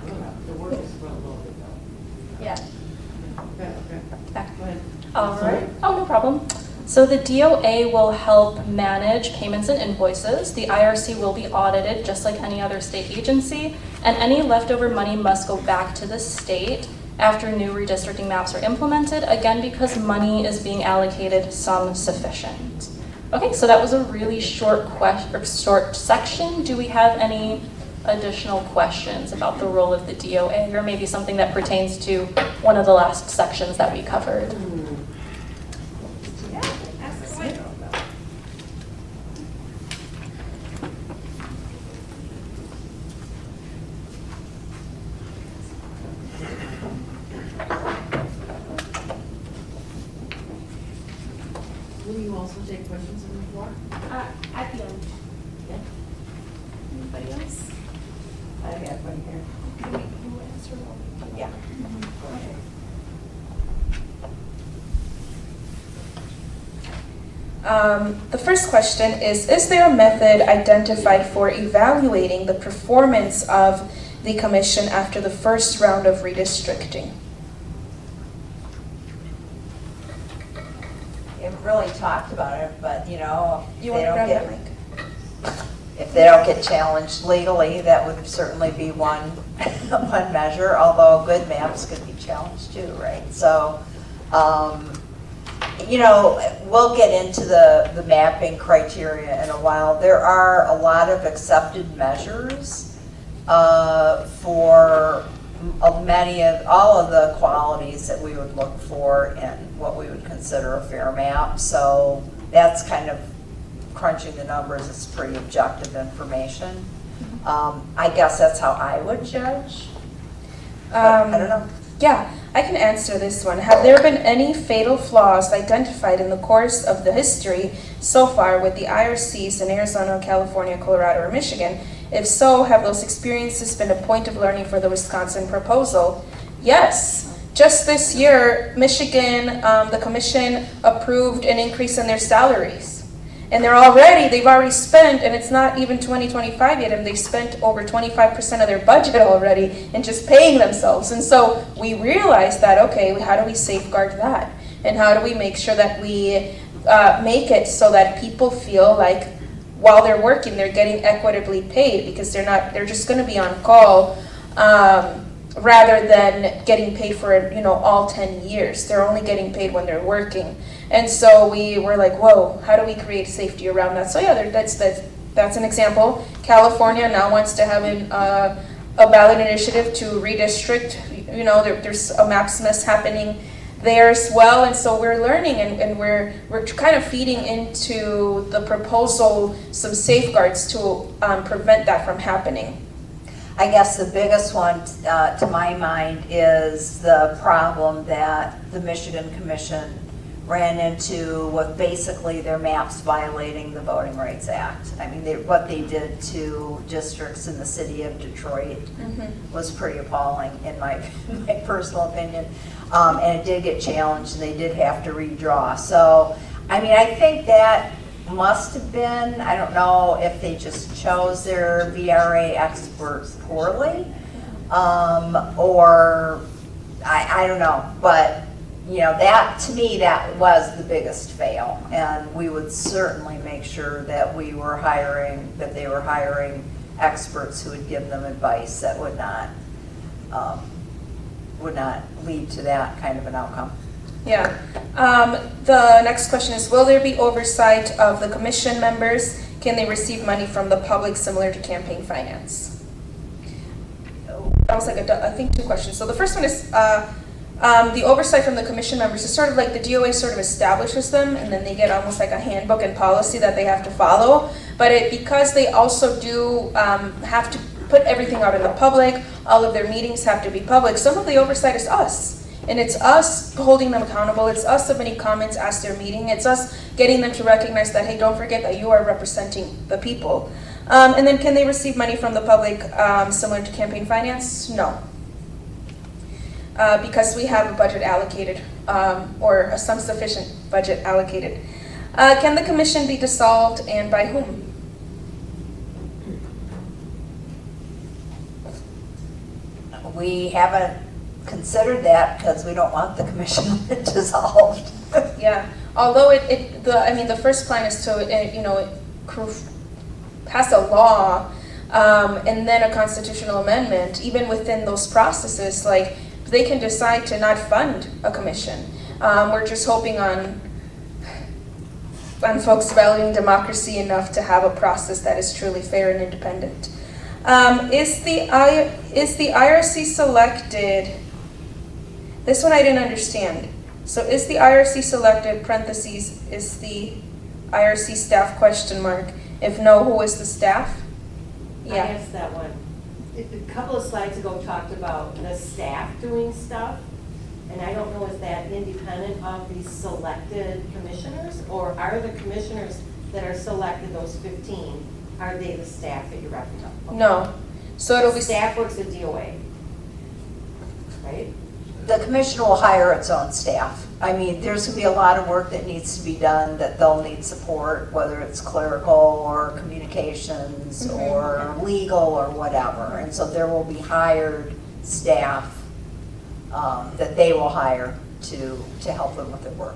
The work is spread a little bit though. Yeah. Okay, okay. Back. Go ahead. All right. Oh, no problem. So the DOA will help manage payments and invoices. The IRC will be audited just like any other state agency, and any leftover money must go back to the state after new redistricting maps are implemented, again because money is being allocated some sufficient. Okay, so that was a really short short section. Do we have any additional questions about the role of the DOA, or maybe something that pertains to one of the last sections that we covered? Yeah, ask away. Will you also take questions from the floor? At the end. Okay. Anybody else? I have one here. You answer all. Yeah. The first question is there a method identified for evaluating the performance of the commission after the first round of redistricting? It really talked about it, but you know, if You they want to don't grab get, that mic? if they don't get challenged legally, that would certainly be one, one measure, although good maps could be challenged too, right? So, you know, we'll get into the mapping criteria in a while. There are a lot of accepted measures for all of the qualities that we would look for in what we would consider a fair map. So that's kind of crunching the numbers. It's pretty objective information. I guess that's how I would judge. But I don't know. Yeah, I can answer this one. Have there been any fatal flaws identified in the course of the history so far with the IRCs in Arizona, California, Colorado, or Michigan? If so, have those experiences been a point of learning for the Wisconsin proposal? Yes. Just this year, Michigan, the commission approved an increase in their salaries. And they've already spent, and it's not even 2025 yet, and they spent over 25% of their budget already in just paying themselves. And so we realized that, okay, how do we safeguard that? And how do we make sure that we make it so that people feel like while they're working, they're getting equitably paid, because they're just gonna be on call rather than getting paid for, all 10 years. They're only getting paid when they're working. And so we were like, whoa, how do we create safety around that? So yeah, that's an example. California now wants to have a ballot initiative to redistrict. There's a maps mess happening there as well. And so we're learning, and we're kind of feeding into the proposal some safeguards to prevent that from happening. I guess the biggest one, to my mind, is the problem that the Michigan Commission ran into with basically their maps violating the Voting Rights Act. I mean, what they did to districts in the city of Detroit was pretty appalling, in my personal opinion. And it did get challenged, and they did have to redraw. So, I mean, I think that must have been, I don't know if they just chose their VRA experts poorly, or I don't know, but that, to me, that was the biggest fail. And we would certainly make sure that they were hiring experts who would give them advice that would not lead to that kind of an outcome. Yeah. The next question is, will there be oversight of the commission members? Can they receive money from the public similar to campaign finance? That was I think 2 questions. So the first one is, the oversight from the commission members is sort of like the DOA sort of establishes them, and then they get almost like a handbook and policy that they have to follow. But because they also do have to put everything out in the public, all of their meetings have to be public, some of the oversight is us. And it's us holding them accountable, it's us submitting comments as they're meeting, it's us getting them to recognize that, hey, don't forget that you are representing the people. And then can they receive money from the public similar to campaign finance? No. Because we have a budget allocated, or some sufficient budget allocated. Can the commission be dissolved, and by whom? We haven't considered that because we don't want the commission dissolved. Yeah, although the first plan is to, pass a law, and then a constitutional amendment. Even within those processes, like, they can decide to not fund a commission. We're just hoping on folks valuing democracy enough to have a process that is truly fair and independent. Is the IRC selected? This one I didn't understand. So is the IRC selected, parentheses, is the IRC staff question mark? If no, who is the staff? I asked that one. A couple of slides ago talked about the staff doing stuff, and I don't know, is that independent of the selected commissioners, or are the commissioners that are selected, those 15, are they the staff that you're representing? No. So it'll be Staff works at DOA, right? The commission will hire its own staff. I mean, there's going to be a lot of work that needs to be done that they'll need support, whether it's clerical or communications or legal or whatever. And so there will be hired staff that they will hire to help them with their work.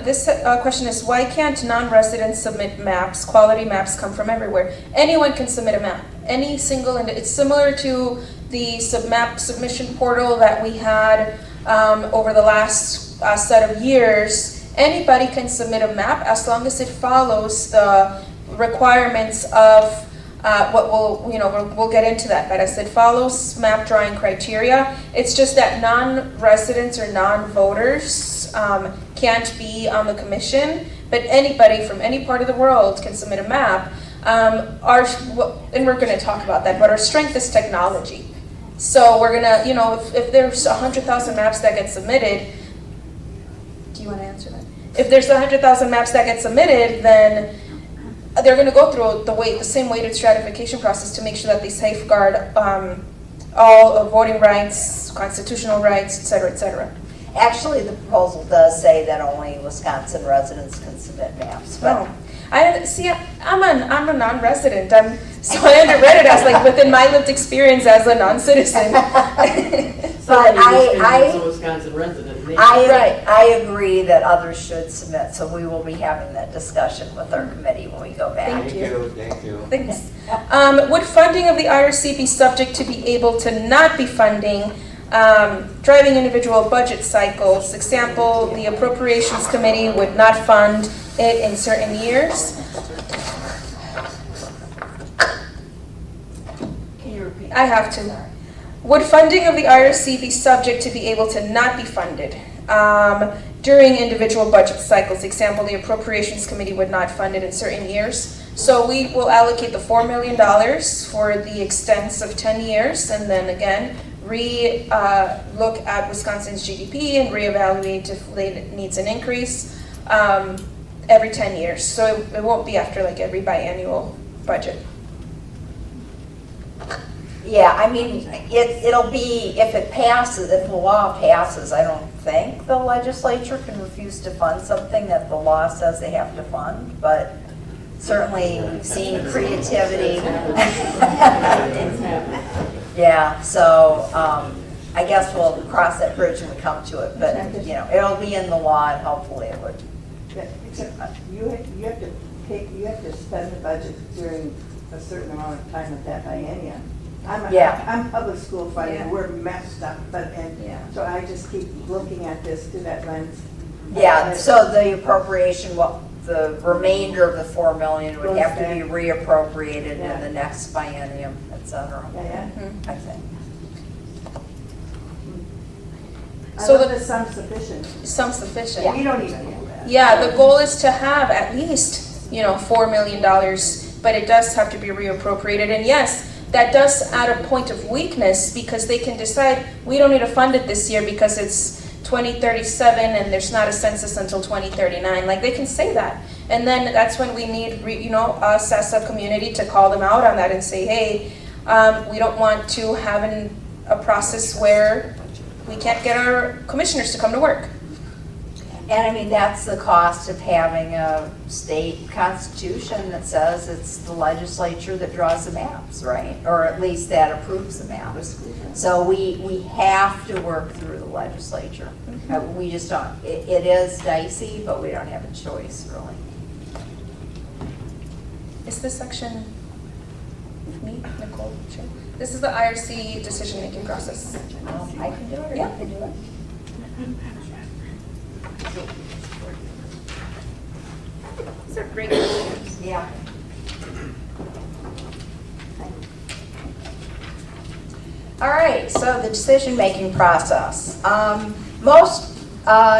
This question is, why can't non-residents submit maps? Quality maps come from everywhere. Anyone can submit a map. Any single, and it's similar to the map submission portal that we had over the last set of years. Anybody can submit a map as long as it follows the requirements of we'll get into that, but as it follows map drawing criteria. It's just that non-residents or non-voters can't be on the commission, but anybody from any part of the world can submit a map. And we're going to talk about that, but our strength is technology. So we're going to, if there's 100,000 maps that get submitted, do you want to answer that? If there's 100,000 maps that get submitted, then they're going to go through the same weighted stratification process to make sure that they safeguard all of voting rights, constitutional rights, et cetera, et cetera. Actually, the proposal does say that only Wisconsin residents can submit maps. But I'm a non-resident. So I underread it as like within my lived experience as a non-citizen. But I Wisconsin resident. I agree that others should submit, so we will be having that discussion with our committee when we go back. Thank you. Thanks. Would funding of the IRC be subject to be able to not be funding driving individual budget cycles? Example, the Appropriations Committee would not fund it in certain years. Can you repeat? I have to. Would funding of the IRC be subject to be able to not be funded during individual budget cycles? Example, the Appropriations Committee would not fund it in certain years. So we will allocate the $4 million for the extents of 10 years, and then again, look at Wisconsin's GDP and reevaluate if it needs an increase every 10 years. So it won't be after like every biannual budget. Yeah, I mean, it'll be, if the law passes, I don't think the legislature can refuse to fund something that the law says they have to fund, but certainly seen creativity. Yeah, so I guess we'll cross that bridge when we come to it, but, you know, it'll be in the law and hopefully it would. Except you have to you have to spend the budget during a certain amount of time of that biennium. I'm public school funding, Yeah. we're messed up, Yeah. so I just keep looking at this through that lens. Yeah, so the appropriation, the remainder of the 4 million would have to be reappropriated in the next biennium, et cetera, Yeah. I think. I So love the- the sum sufficient. Some sufficient. We don't even have that. Yeah, the goal is to have at least, you know, $4 million, but it does have to be reappropriated. And yes, that does add a point of weakness because they can decide, we don't need to fund it this year because it's 2037 and there's not a census until 2039. Like, they can say that. And then that's when we need, us as a community to call them out on that and say, hey, we don't want to have a process where we can't get our commissioners to come to work. And I mean, that's the cost of having a state constitution that says it's the legislature that draws the maps, right? Or at least that approves the maps. So we have to work through the legislature. We just don't, it is dicey, but we don't have a choice, really. Is this section me, Nicole? Sure. This is the IRC decision-making process. I can do it, or you can do it. These are great questions. Yeah. All right, so the decision-making process. Most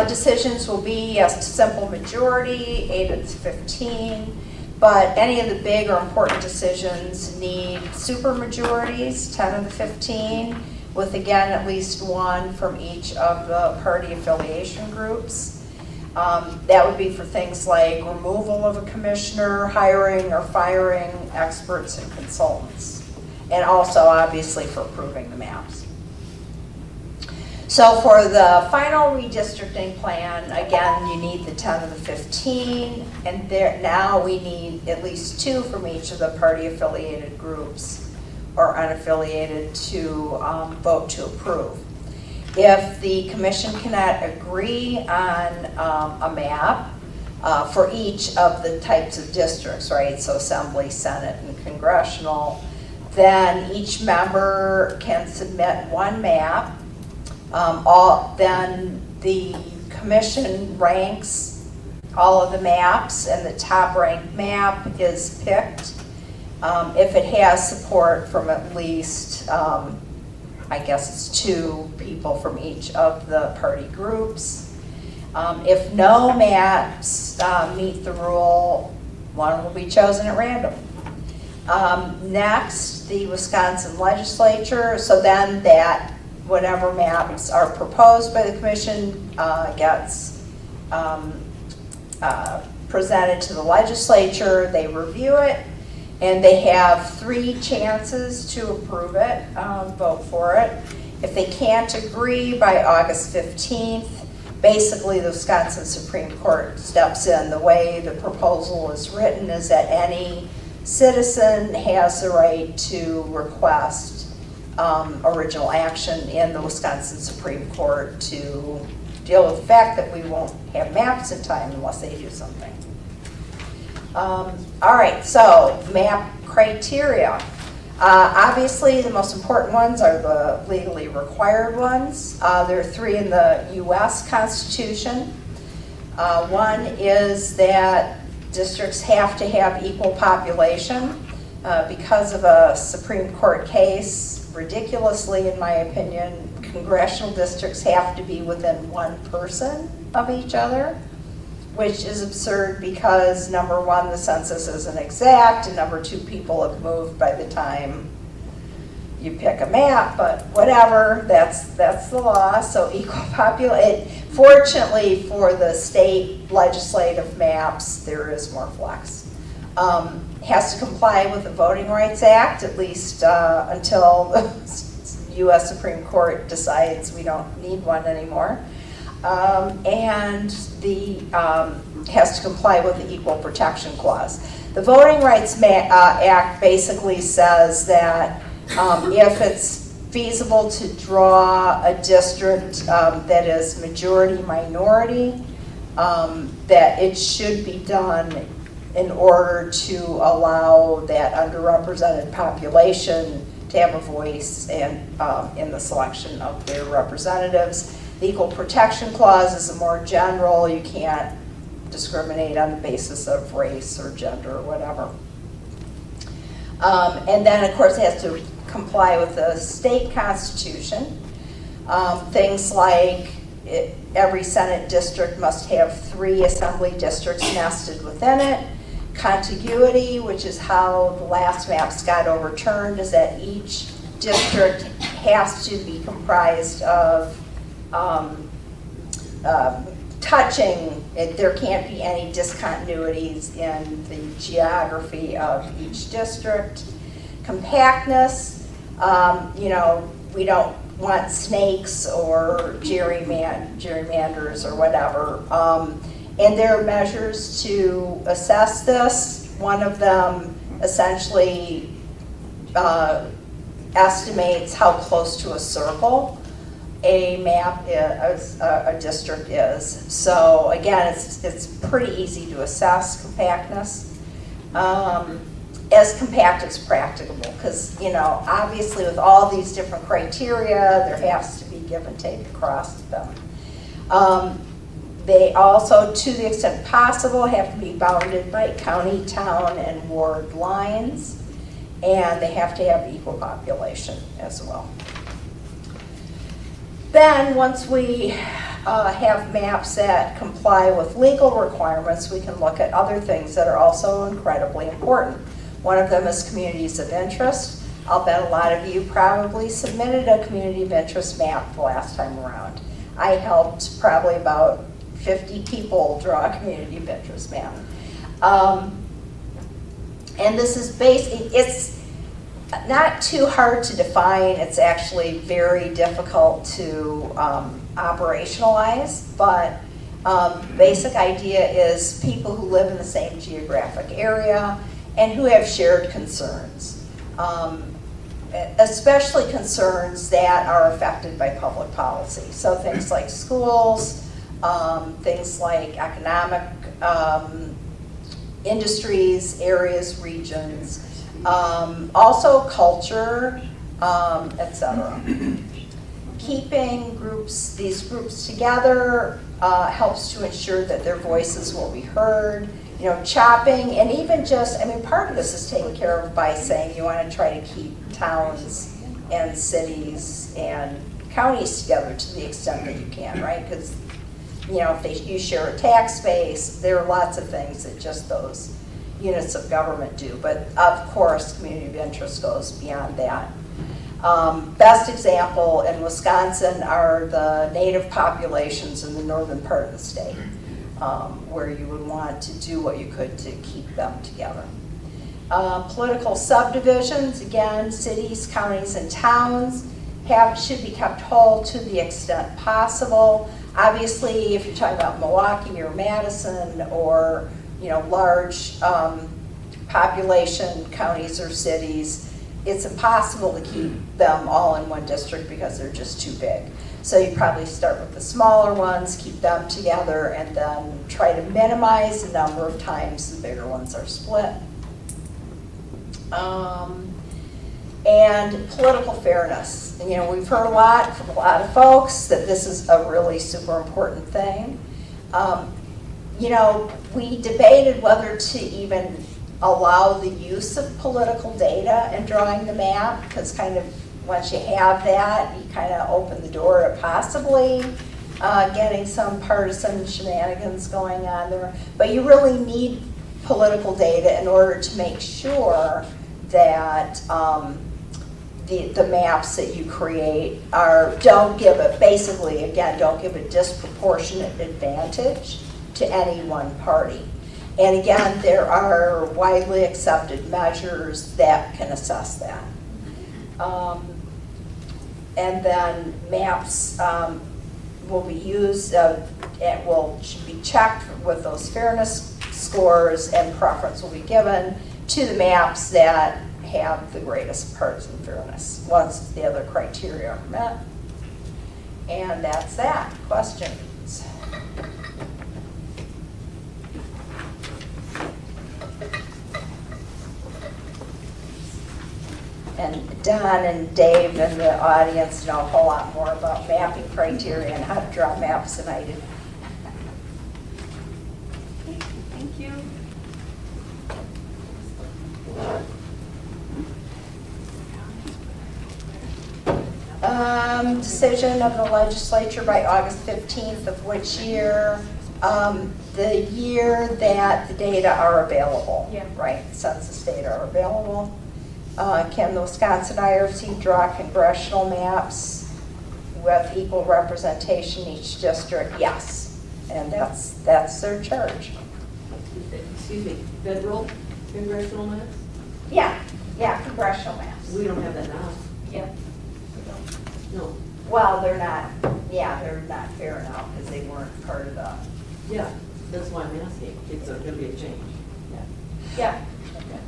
decisions will be a simple majority, 8 of the 15, but any of the big or important decisions need supermajorities, 10 of the 15, with again at least one from each of the party affiliation groups. That would be for things like removal of a commissioner, hiring or firing experts and consultants, and also obviously for approving the maps. So for the final redistricting plan, again, you need the 10 of the 15, and now we need at least 2 from each of the party affiliated groups or unaffiliated to vote to approve. If the commission cannot agree on a map for each of the types of districts, right, so assembly, senate, and congressional, then each member can submit one map. Then the commission ranks all of the maps, and the top ranked map is picked if it has support from at least, I guess it's 2 people from each of the party groups. If no maps meet the rule, one will be chosen at random. Next, the Wisconsin legislature, so then that whatever maps are proposed by the commission gets presented to the legislature, they review it, and they have 3 chances to approve it, vote for it. If they can't agree by August 15th, basically the Wisconsin Supreme Court steps in. The way the proposal is written is that any citizen has the right to request original action in the Wisconsin Supreme Court to deal with the fact that we won't have maps in time unless they do something. All right, so map criteria. Obviously, the most important ones are the legally required ones. There are 3 in the U.S. Constitution. One is that districts have to have equal population. Because of a Supreme Court case, ridiculously in my opinion, congressional districts have to be within 1 person of each other, which is absurd because number 1, the census isn't exact, and number 2, people have moved by the time you pick a map, but whatever, that's the law. So equal population. Fortunately for the state legislative maps, there is more flex. Has to comply with the Voting Rights Act, at least until the U.S. Supreme Court decides we don't need one anymore. And the has to comply with the Equal Protection Clause. The Voting Rights Act basically says that if it's feasible to draw a district that is majority minority, that it should be done in order to allow that underrepresented population to have a voice and in the selection of their representatives. The Equal Protection Clause is a more general, you can't discriminate on the basis of race or gender or whatever. And then, of course, it has to comply with the state constitution. Things like every Senate district must have 3 assembly districts nested within it. Contiguity, which is how the last maps got overturned, is that each district has to be comprised of touching, there can't be any discontinuities in the geography of each district. Compactness, you know, we don't want snakes or gerrymanders or whatever. And there are measures to assess this. One of them essentially estimates how close to a circle a map, a district is. So again, it's pretty easy to assess compactness. As compact as practicable, because, you know, obviously with all these different criteria, there has to be give and take across them. They also, to the extent possible, have to be bounded by county, town, and ward lines, and they have to have equal population as well. Then, once we have maps that comply with legal requirements, we can look at other things that are also incredibly important. One of them is communities of interest. I'll bet a lot of you probably submitted a community of interest map the last time around. I helped probably about 50 people draw a community of interest map. And this is it's not too hard to define. It's actually very difficult to operationalize, but basic idea is people who live in the same geographic area and who have shared concerns, especially concerns that are affected by public policy. So things like schools, things like economic industries, areas, regions, also culture, etc. Keeping these groups together helps to ensure that their voices will be heard. You know, chopping, and even just, I mean, part of this is taken care of by saying you want to try to keep towns and cities and counties together to the extent that you can, right? Because, you know, if you share a tax base, there are lots of things that just those units of government do. But of course, community of interest goes beyond that. Best example in Wisconsin are the native populations in the northern part of the state, where you would want to do what you could to keep them together. Political subdivisions, again, cities, counties, and towns should be kept whole to the extent possible. Obviously, if you're talking about Milwaukee or Madison or, you know, large population counties or cities, it's impossible to keep them all in one district because they're just too big. So you probably start with the smaller ones, keep them together, and then try to minimize the number of times the bigger ones are split. And political fairness. And, you know, we've heard a lot from a lot of folks that this is a really super important thing. You know, we debated whether to even allow the use of political data in drawing the map, because kind of once you have that, you kind of open the door to possibly getting some partisan shenanigans going on there. But you really need political data in order to make sure that the maps that you create don't give a disproportionate advantage to any one party. And again, there are widely accepted measures that can assess that. And then maps will be used, should be checked with those fairness scores and preference will be given to the maps that have the greatest partisan fairness, once the other criteria are met. And that's that. Questions? And Don and Dave in the audience know a whole lot more about mapping criteria and how to draw maps than I do. Thank you. Decision of the legislature by August 15th of which year? The year that the data are available. Yeah. Right, census data are available. Can the Wisconsin IRC draw congressional maps with equal representation in each district? Yes, and that's their charge. Excuse me, federal congressional maps? Yeah, congressional maps. We don't have that now. Yeah. No. Well, they're not fair now because they weren't part of the. Yeah, that's why I'm asking. It's going to be a change. Yeah.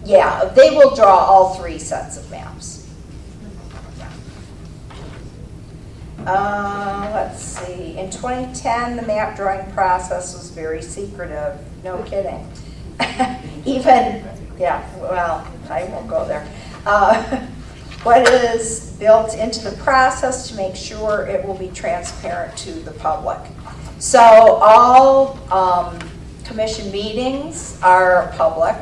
Yeah, they will draw all three sets of maps. Let's see, in 2010, the map drawing process was very secretive, no kidding. Even, yeah, well, I won't go there. What is built into the process to make sure it will be transparent to the public. So all commission meetings are public.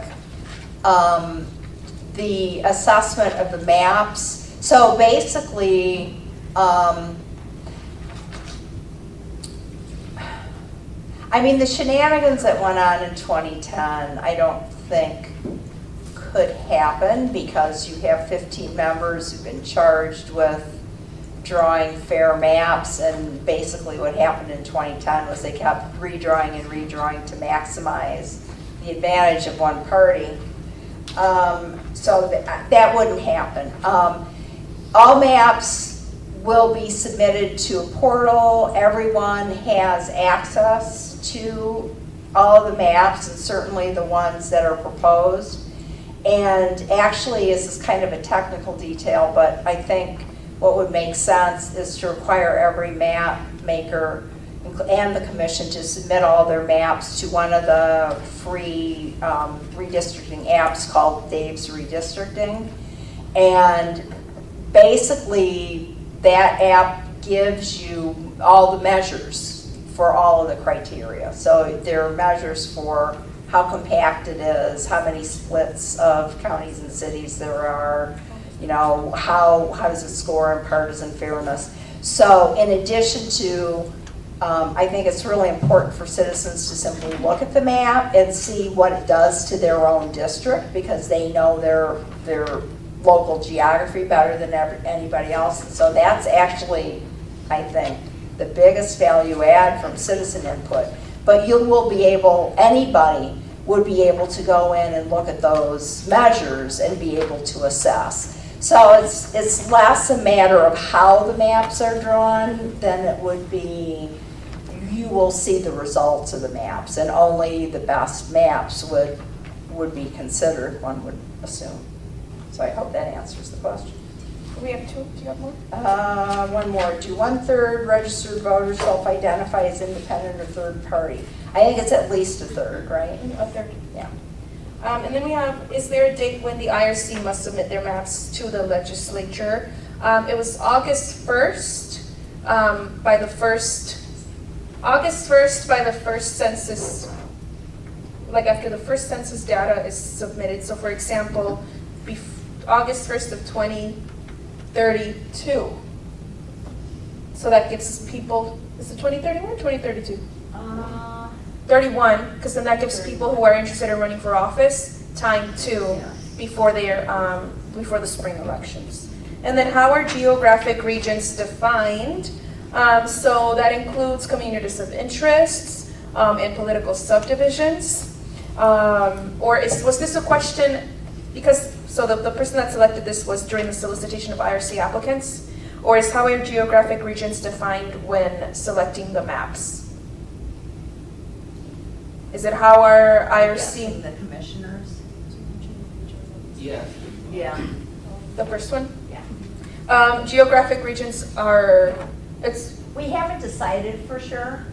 The assessment of the maps. So basically, I mean, the shenanigans that went on in 2010, I don't think could happen because you have 15 members who've been charged with drawing fair maps, and basically what happened in 2010 was they kept redrawing and redrawing to maximize the advantage of one party. So that wouldn't happen. All maps will be submitted to a portal. Everyone has access to all of the maps, and certainly the ones that are proposed. And actually, this is kind of a technical detail, but I think what would make sense is to require every map maker and the commission to submit all their maps to one of the free redistricting apps called Dave's Redistricting. And basically, that app gives you all the measures for all of the criteria. So there are measures for how compact it is, how many splits of counties and cities there are, you know, how does it score in partisan fairness. So in addition to, I think it's really important for citizens to simply look at the map and see what it does to their own district, because they know their local geography better than anybody else. And so that's actually, I think, the biggest value add from citizen input. But you will be able, anybody would be able to go in and look at those measures and be able to assess. So it's less a matter of how the maps are drawn than it would be, you will see the results of the maps, and only the best maps would be considered, one would assume. So I hope that answers the question. We have two. Do you have more? One more. Do 1/3 registered voters self-identify as independent or third party? I think it's at least a third, right? A third. Yeah. And then we have, is there a date when the IRC must submit their maps to the legislature? It was August 1st by the first census, like after the first census data is submitted. So for example, August 1st of 2032. So that gives people, is it 2031 or 2032? 31, because then that gives people who are interested in running for office time to before before the spring elections. And then how are geographic regions defined? So that includes communities of interest and political subdivisions. Was this a question, because, so the person that selected this was during the solicitation of IRC applicants? Or is how are geographic regions defined when selecting the maps? Is it how our IRC, Guessing the commissioners? Yes. Yeah. the first one? Yeah. Geographic regions are, it's, We haven't decided for sure.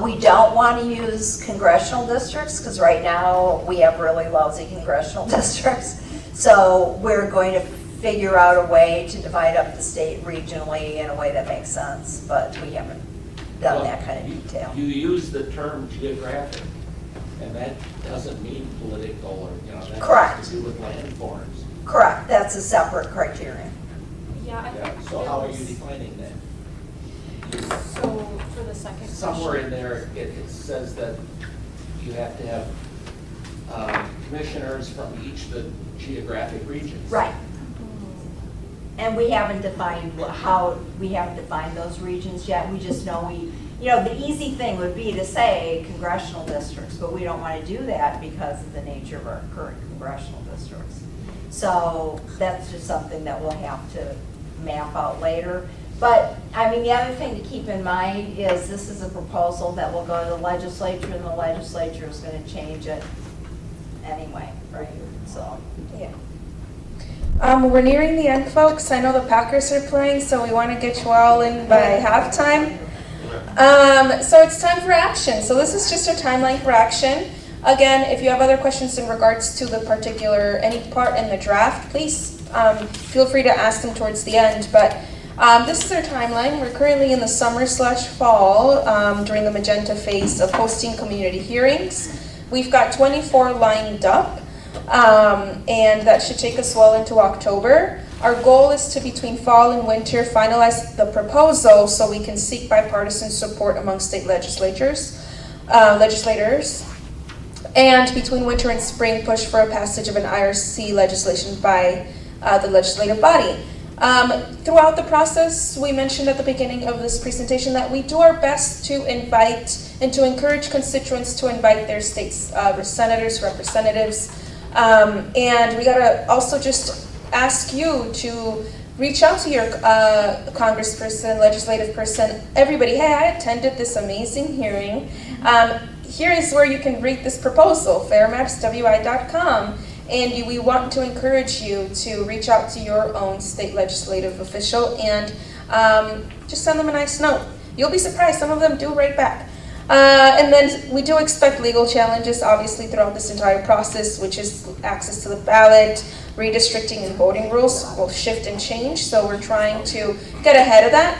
We don't want to use congressional districts because right now we have really lousy congressional districts. So we're going to figure out a way to divide up the state regionally in a way that makes sense, but we haven't done that kind of detail. You use the term geographic, and that doesn't mean political or, that Correct. has to do with land forms. Correct, that's a separate criterion. Yeah, I Yeah, think so how are you there defining that? was- So for the second question. Somewhere in there, it says that you have to have commissioners from each of the geographic regions. Right. And we haven't defined we haven't defined those regions yet. We just know the easy thing would be to say congressional districts, but we don't want to do that because of the nature of our current congressional districts. So that's just something that we'll have to map out later. But, the other thing to keep in mind is this is a proposal that will go to the legislature, and the legislature is going to change it anyway, right? So. yeah. We're nearing the end, folks. I know the Packers are playing, so we want to get you all in by halftime. So it's time for action. So this is just our timeline for action. Again, if you have other questions in regards to any part in the draft, please feel free to ask them towards the end. But this is our timeline. We're currently in the summer/fall during the magenta phase of hosting community hearings. We've got 24 lined up. And that should take us well into October. Our goal is to, between fall and winter, finalize the proposal so we can seek bipartisan support among state legislators. And between winter and spring, push for a passage of an IRC legislation by the legislative body. Throughout the process, we mentioned at the beginning of this presentation that we do our best to invite and to encourage constituents to invite their state's senators, representatives. And we gotta also just ask you to reach out to your congressperson, legislative person, everybody. Hey, I attended this amazing hearing. Here is where you can read this proposal, fairmapswi.com. And we want to encourage you to reach out to your own state legislative official and just send them a nice note. You'll be surprised, some of them do write back. And then we do expect legal challenges, obviously, throughout this entire process, which is access to the ballot, redistricting, and voting rules will shift and change, so we're trying to get ahead of that.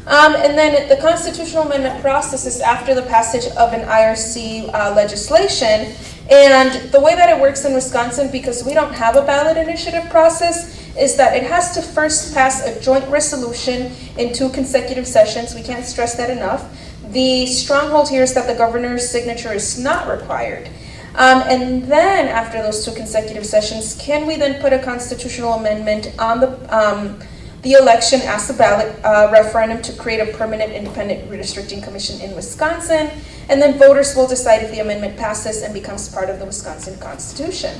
And then the constitutional amendment process is after the passage of an IRC legislation, and the way that it works in Wisconsin, because we don't have a ballot initiative process, is that it has to first pass a joint resolution in 2 consecutive sessions. We can't stress that enough. The stronghold here is that the governor's signature is not required. And then after those 2 consecutive sessions, can we then put a constitutional amendment on the election as a ballot referendum to create a permanent independent redistricting commission in Wisconsin? And then voters will decide if the amendment passes and becomes part of the Wisconsin Constitution.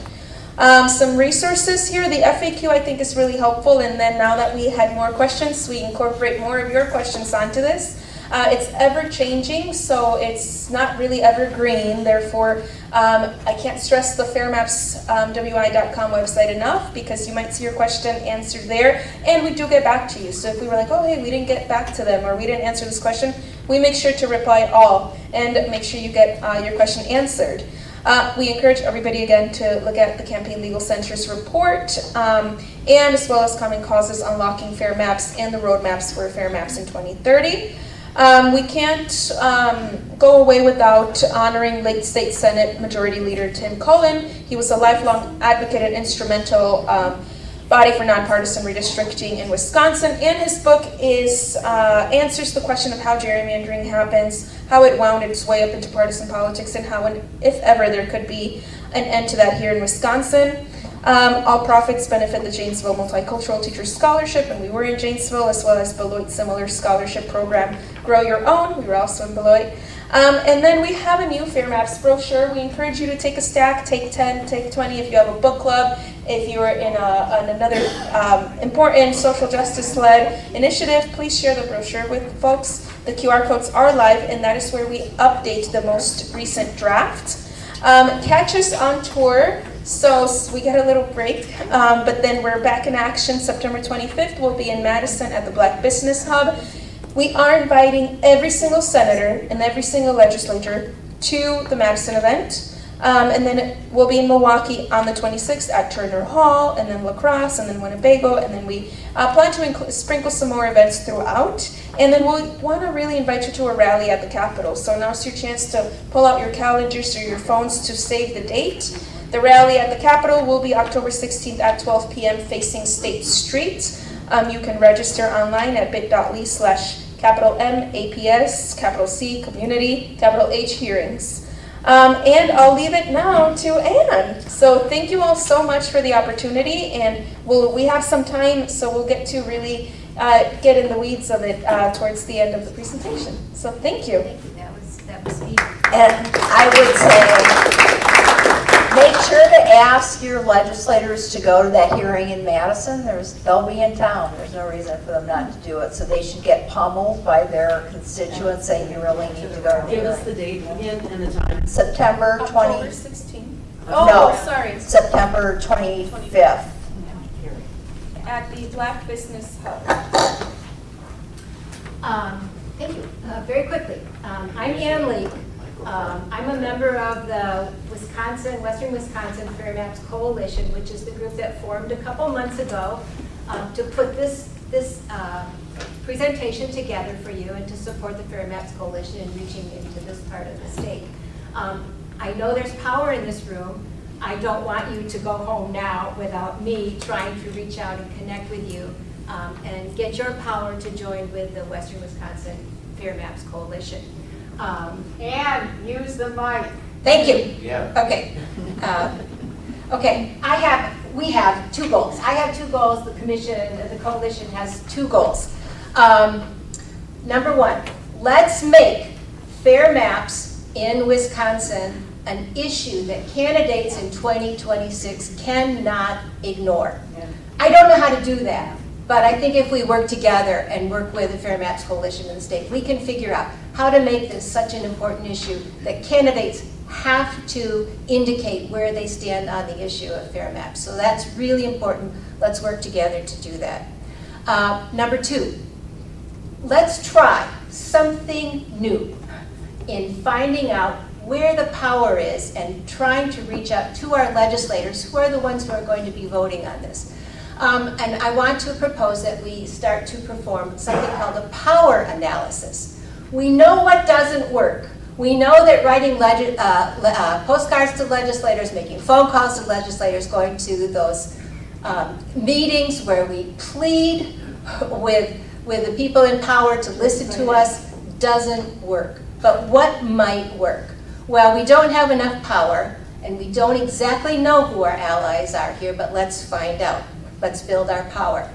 Some resources here. The FAQ I think is really helpful, and then now that we had more questions, we incorporate more of your questions onto this. It's ever-changing, so it's not really evergreen. Therefore, I can't stress the fairmapswi.com website enough, because you might see your question answered there, and we do get back to you. So if we were like, oh, hey, we didn't get back to them, or we didn't answer this question, we make sure to reply all and make sure you get your question answered. We encourage everybody, again, to look at the Campaign Legal Center's report, and as well as Common Causes Unlocking Fair Maps and the Roadmaps for Fair Maps in 2030. We can't go away without honoring late State Senate Majority Leader Tim Cullen. He was a lifelong advocate and instrumental body for nonpartisan redistricting in Wisconsin, and his book answers the question of how gerrymandering happens, how it wound its way up into partisan politics, and how, if ever, there could be an end to that here in Wisconsin. All profits benefit the Janesville Multicultural Teachers Scholarship, and we were in Janesville, as well as Beloit Similar Scholarship Program, Grow Your Own. We were also in Beloit. And then we have a new Fair Maps brochure. We encourage you to take a stack, take 10, take 20 if you have a book club. If you're in another important social justice-led initiative, please share the brochure with folks. The QR codes are live, and that is where we update the most recent draft. Catch us on tour. So we get a little break, but then we're back in action. September 25th, we'll be in Madison at the Black Business Hub. We are inviting every single senator and every single legislator to the Madison event. And then we'll be in Milwaukee on the 26th at Turner Hall, and then La Crosse, and then Winnebago, and then we plan to sprinkle some more events throughout. And then we'll want to really invite you to a rally at the Capitol. So now's your chance to pull out your calendars or your phones to save the date. The rally at the Capitol will be October 16th at 12 p.m. facing State Street. You can register online at bit.ly/capital M APS, capital C Community, capital H Hearings. And I'll leave it now to Ann. So thank you all so much for the opportunity, and we have some time, so we'll get to really get in the weeds of it towards the end of the presentation. So thank you. Thank you. That was easy. And I would say, make sure to ask your legislators to go to that hearing in Madison. They'll be in town. There's no reason for them not to do it. So they should get pummeled by their constituents saying you really need to go to the Give us the hearing. date again and the time. September October 20, 16th. No. Oh, sorry. September 25th. At the Black Business Hub. Thank you. Very quickly, I'm Ann Leake. I'm a member of the Western Wisconsin Fair Maps Coalition, which is the group that formed a couple months ago to put this presentation together for you and to support the Fair Maps Coalition in reaching into this part of the state. I know there's power in this room. I don't want you to go home now without me trying to reach out and connect with you and get your power to join with the Western Wisconsin Fair Maps Coalition. And use the mic. Thank you. Yeah. Okay. Okay. We have two goals. I have two goals. The coalition has two goals. Number one, let's make fair maps in Wisconsin an issue that candidates in 2026 cannot ignore. I don't know how to do that, but I think if we work together and work with the Fair Maps Coalition in the state, we can figure out how to make this such an important issue that candidates have to indicate where they stand on the issue of fair maps. So that's really important. Let's work together to do that. Number two, let's try something new in finding out where the power is and trying to reach out to our legislators, who are the ones who are going to be voting on this. And I want to propose that we start to perform something called a power analysis. We know what doesn't work. We know that writing postcards to legislators, making phone calls to legislators, going to those meetings where we plead with the people in power to listen to us doesn't work. But what might work? Well, we don't have enough power, and we don't exactly know who our allies are here, but let's find out. Let's build our power.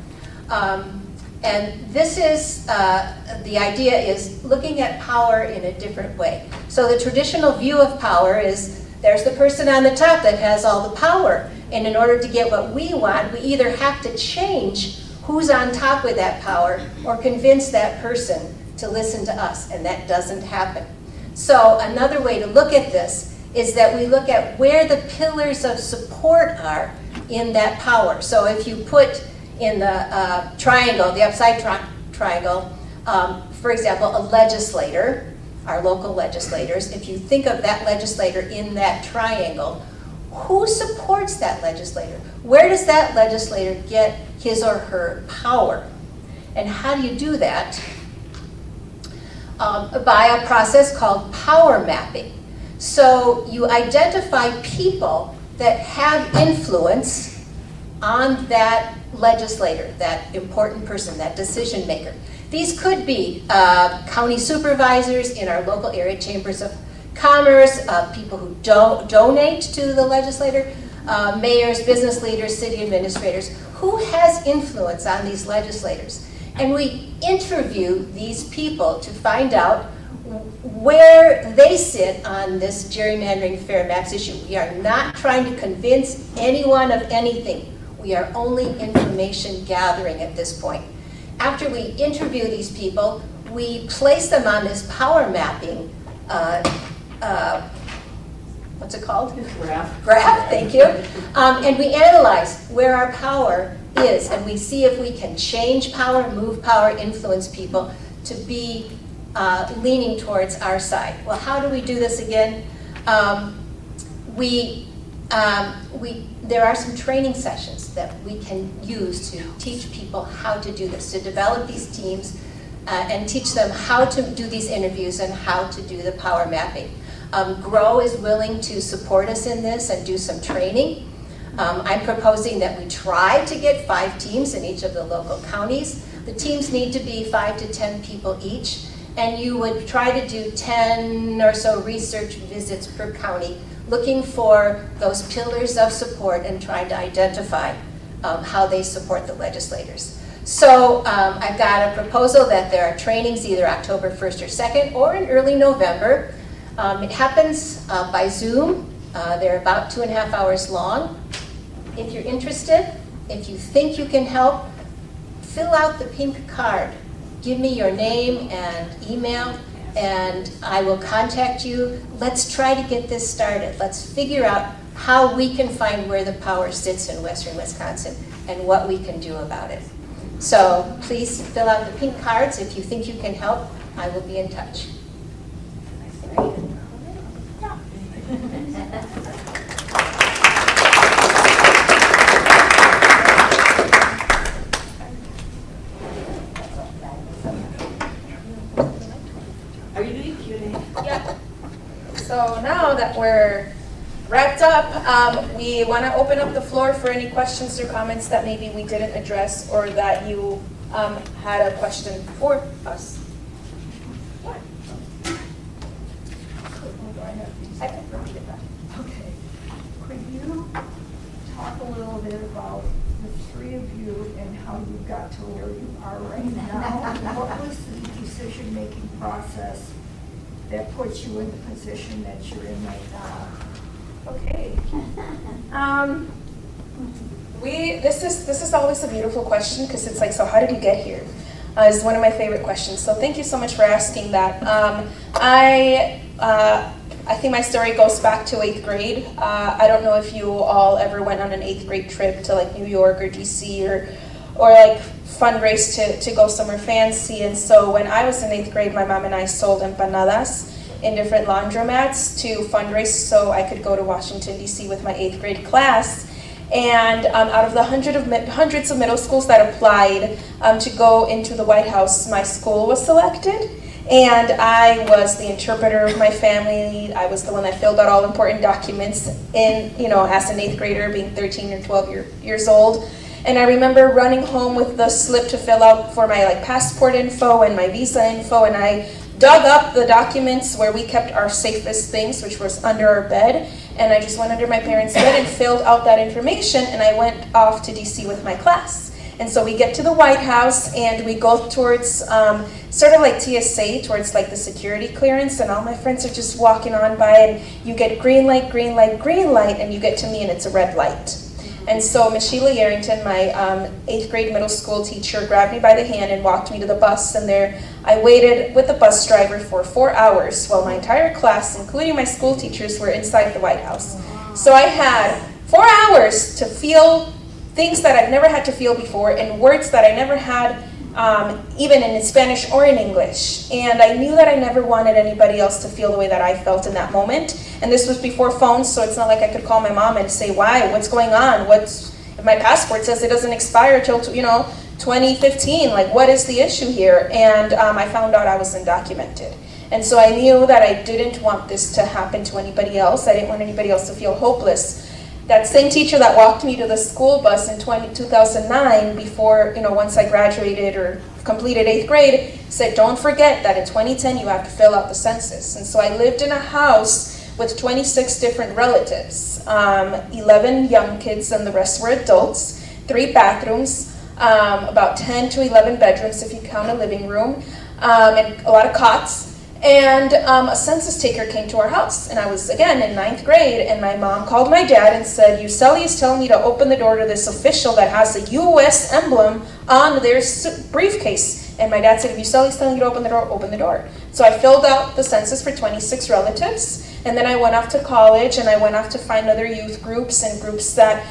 And this is, the idea is looking at power in a different way. So the traditional view of power is there's the person on the top that has all the power. And in order to get what we want, we either have to change who's on top with that power or convince that person to listen to us, and that doesn't happen. So another way to look at this is that we look at where the pillars of support are in that power. So if you put in the triangle, the upside triangle, for example, a legislator, our local legislators, if you think of that legislator in that triangle, who supports that legislator? Where does that legislator get his or her power? And how do you do that? By a process called power mapping. So you identify people that have influence on that legislator, that important person, that decision maker. These could be county supervisors in our local area chambers of commerce, people who donate to the legislator, mayors, business leaders, city administrators. Who has influence on these legislators? And we interview these people to find out where they sit on this gerrymandering fair maps issue. We are not trying to convince anyone of anything. We are only information gathering at this point. After we interview these people, we place them on this power mapping, what's it called? Graph, thank you. And we analyze where our power is, and we see if we can change power, move power, influence people to be leaning towards our side. Well, how do we do this again? There are some training sessions that we can use to teach people how to do this, to develop these teams and teach them how to do these interviews and how to do the power mapping. GROW is willing to support us in this and do some training. I'm proposing that we try to get 5 teams in each of the local counties. The teams need to be 5 to 10 people each, and you would try to do 10 or so research visits per county, looking for those pillars of support and trying to identify how they support the legislators. So I've got a proposal that there are trainings either October 1st or 2nd or in early November. It happens by Zoom. They're about 2.5 hours long. If you're interested, if you think you can help, fill out the pink card. Give me your name and email, and I will contact you. Let's try to get this started. Let's figure out how we can find where the power sits in western Wisconsin and what we can do about it. So please fill out the pink cards. If you think you can help, I will be in touch. Are you doing Q&A? Yeah. So now that we're wrapped up, we want to open up the floor for any questions or comments that maybe we didn't address or that you had a question for us. I can repeat that. Okay. Could you talk a little bit about the 3 of you and how you got to where you are right now? What was the decision-making process that puts you in the position that you're in right now? Okay. This is always a beautiful question because it's like, so how did you get here? Is one of my favorite questions. So thank you so much for asking that. I think my story goes back to 8th grade. I don't know if you all ever went on an 8th grade trip to like New York or DC or like fundraise to go somewhere fancy. And so when I was in 8th grade, my mom and I sold empanadas in different laundromats to fundraise so I could go to Washington, DC with my 8th grade class. And out of the hundreds of middle schools that applied to go into the White House, my school was selected. And I was the interpreter of my family. I was the one that filled out all important documents as an 8th grader, being 13 or 12 years old. And I remember running home with the slip to fill out for my passport info and my visa info, and I dug up the documents where we kept our safest things, which was under our bed, and I just went under my parents' bed and filled out that information, and I went off to DC with my class. And so we get to the White House and we go towards sort of like TSA, towards like the security clearance, and all my friends are just walking on by, and you get green light, green light, green light, and you get to me and it's a red light. And so Miss Sheila Yarrington, my 8th grade middle school teacher, grabbed me by the hand and walked me to the bus, and there I waited with the bus driver for 4 hours while my entire class, including my school teachers, were inside the White House. So I had 4 hours to feel things that I've never had to feel before, and words that I never had, even in Spanish or in English. And I knew that I never wanted anybody else to feel the way that I felt in that moment. And this was before phones, so it's not like I could call my mom and say, why, what's going on? If my passport says it doesn't expire till 2015, like what is the issue here? And I found out I was undocumented. And so I knew that I didn't want this to happen to anybody else. I didn't want anybody else to feel hopeless. That same teacher that walked me to the school bus in 2009, before, once I graduated or completed 8th grade, said, don't forget that in 2010 you have to fill out the census. And so I lived in a house with 26 different relatives, 11 young kids and the rest were adults, 3 bathrooms, about 10 to 11 bedrooms if you count a living room, and a lot of cots. And a census taker came to our house, and I was, again, in 9th grade, and my mom called my dad and said, Yuseli is telling me to open the door to this official that has a U.S. emblem on their briefcase. And my dad said, if Yuseli is telling you to open the door. So I filled out the census for 26 relatives, and then I went off to college, and I went off to find other youth groups and groups that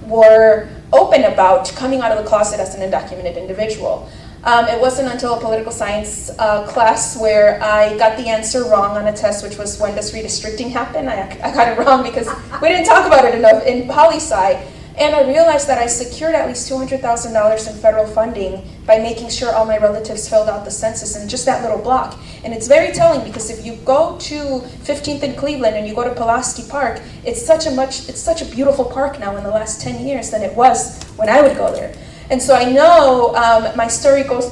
were open about coming out of the closet as an undocumented individual. It wasn't until a political science class where I got the answer wrong on a test, which was when does redistricting happen? I got it wrong because we didn't talk about it enough in poli-sci. And I realized that I secured at least $200,000 in federal funding by making sure all my relatives filled out the census in just that little block. And it's very telling because if you go to 15th and Cleveland and you go to Pulaski Park, it's such a beautiful park now in the last 10 years than it was when I would go there. And so I know my story goes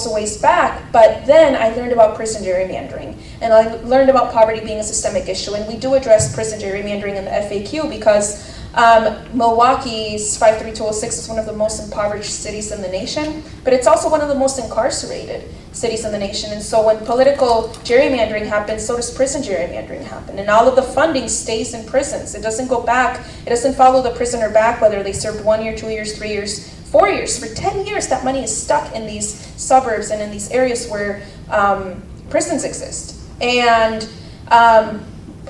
a ways back, but then I learned about prison gerrymandering, and I learned about poverty being a systemic issue, and we do address prison gerrymandering in the FAQ because Milwaukee's 53206 is one of the most impoverished cities in the nation, but it's also one of the most incarcerated cities in the nation. And so when political gerrymandering happens, so does prison gerrymandering happen. And all of the funding stays in prisons. It doesn't go back. It doesn't follow the prisoner back, whether they served 1 year, 2 years, 3 years, 4 years. For 10 years, that money is stuck in these suburbs and in these areas where prisons exist. And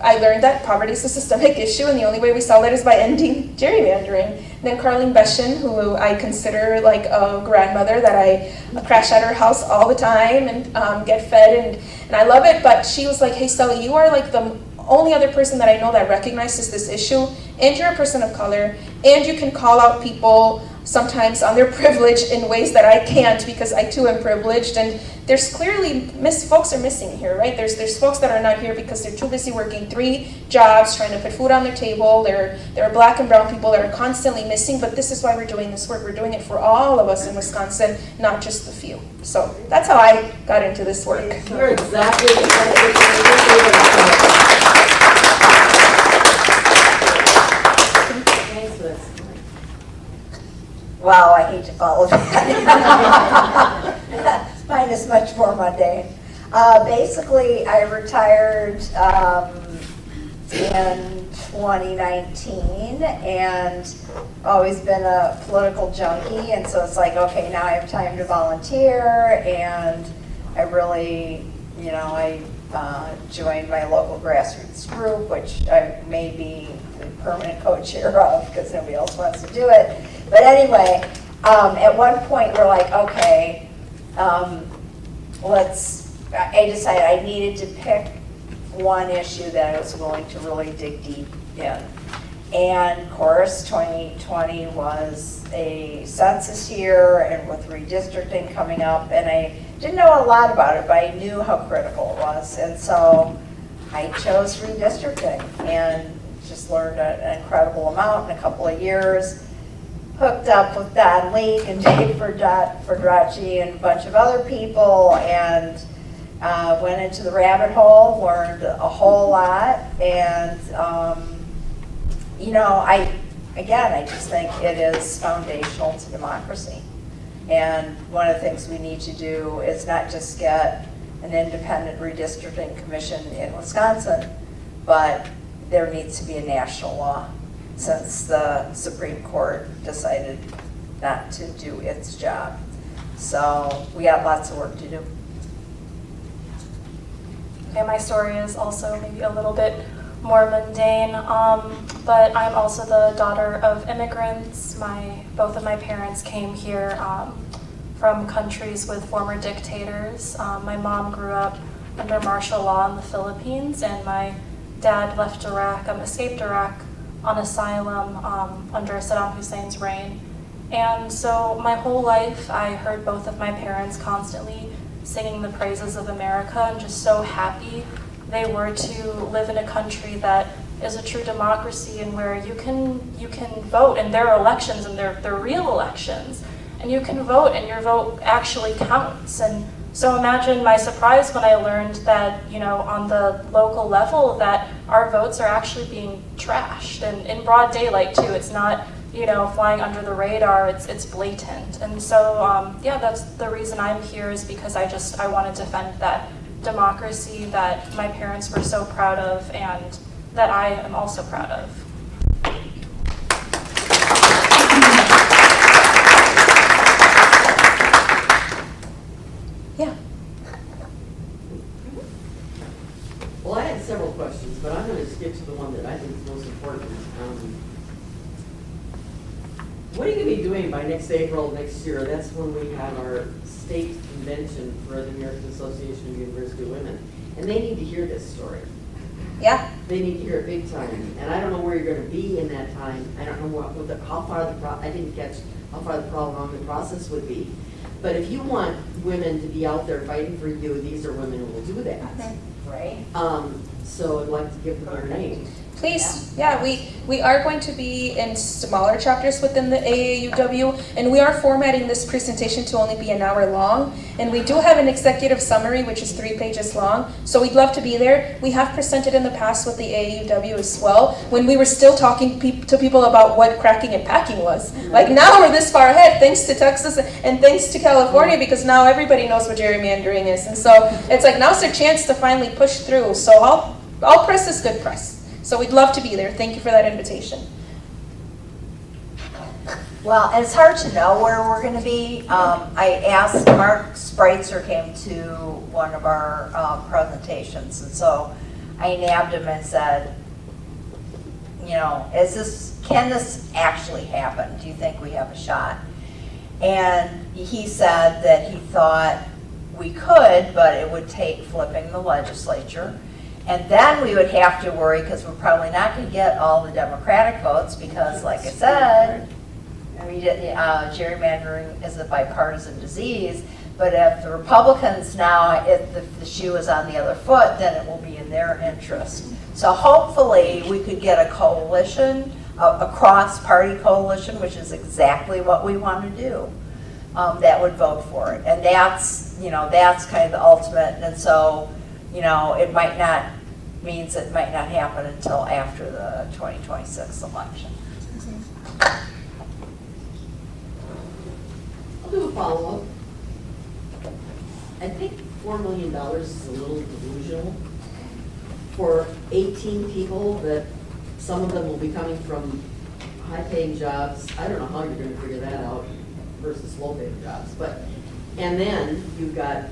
I learned that poverty is a systemic issue, and the only way we solve that is by ending gerrymandering. And then Carlene Beshin, who I consider like a grandmother, that I crash at her house all the time and get fed, and I love it, but she was like, hey Stella, you are like the only other person that I know that recognizes this issue, and you're a person of color, and you can call out people sometimes on their privilege in ways that I can't because I too am privileged. And there's clearly, folks are missing here, right? There's folks that are not here because they're too busy working 3 jobs, trying to put food on their table. There are black and brown people that are constantly missing, but this is why we're doing this work. We're doing it for all of us in Wisconsin, not just the few. So that's how I got into this work. You're exactly Thanks, Liz. Wow, I hate to follow that. Mine is much more mundane. Basically, I retired in 2019 and always been a political junkie, and so it's like, okay, now I have time to volunteer, and I really, I joined my local grassroots group, which I may be the permanent co-chair of because nobody else wants to do it. But anyway, at one point we're like, okay, I decided I needed to pick one issue that I was willing to really dig deep in. And of course, 2020 was a census year, and with redistricting coming up, and I didn't know a lot about it, but I knew how critical it was. And so I chose redistricting and just learned an incredible amount in a couple of years. Hooked up with Don Leak and Dave Ferdracci and a bunch of other people, and went into the rabbit hole, learned a whole lot, and I just think it is foundational to democracy. And one of the things we need to do is not just get an independent redistricting commission in Wisconsin, but there needs to be a national law, since the Supreme Court decided not to do its job. So we got lots of work to do. Okay, my story is also maybe a little bit more mundane, but I'm also the daughter of immigrants. Both of my parents came here from countries with former dictators. My mom grew up under martial law in the Philippines, and my dad left Iraq, escaped Iraq on asylum under Saddam Hussein's reign. And so my whole life I heard both of my parents constantly singing the praises of America, and just so happy they were to live in a country that is a true democracy, and where you can vote, and there are elections, and they're real elections, and you can vote, and your vote actually counts. And so imagine my surprise when I learned that, on the local level, that our votes are actually being trashed, and in broad daylight too. It's not, flying under the radar, it's blatant. And so, that's the reason I'm here, is because I want to defend that democracy that my parents were so proud of and that I am also proud of. Yeah. Well, I had several questions, but I'm going to skip to the one that I think is most important. What are you going to be doing by next April next year? That's when we have our state convention for the American Association of University Women. And they need to hear this story. Yeah. They need to hear it big time. And I don't know where you're going to be in that time. I don't know how far I didn't catch how far along the process would be. But if you want women to be out there fighting for you, these are women who will do that. Right. So I'd like to give them your name. Please, yeah, we are going to be in smaller chapters within the AAUW, and we are formatting this presentation to only be an hour long. And we do have an executive summary, which is 3 pages long, so we'd love to be there. We have presented in the past with the AAUW as well, when we were still talking to people about what cracking and packing was. Like now we're this far ahead, thanks to Texas and thanks to California, because now everybody knows what gerrymandering is. And so it's like now's their chance to finally push through. So all press is good press. So we'd love to be there. Thank you for that invitation. Well, and it's hard to know where we're going to be. I asked, Mark Spreitzer came to one of our presentations, and so I nabbed him and said, you know, can this actually happen? Do you think we have a shot? And he said that he thought we could, but it would take flipping the legislature. And then we would have to worry, because we're probably not going to get all the Democratic votes, because like I said, gerrymandering is a bipartisan disease. But if the Republicans now, if the shoe is on the other foot, then it will be in their interest. So hopefully we could get a coalition, a cross-party coalition, which is exactly what we want to do, that would vote for it. And that's kind of the ultimate. And so, it might not happen until after the 2026 election. I'll do a follow-up. I think $4 million is a little delusional for 18 people that some of them will be coming from high-paying jobs. I don't know how you're going to figure that out versus low-paying jobs. And then you've got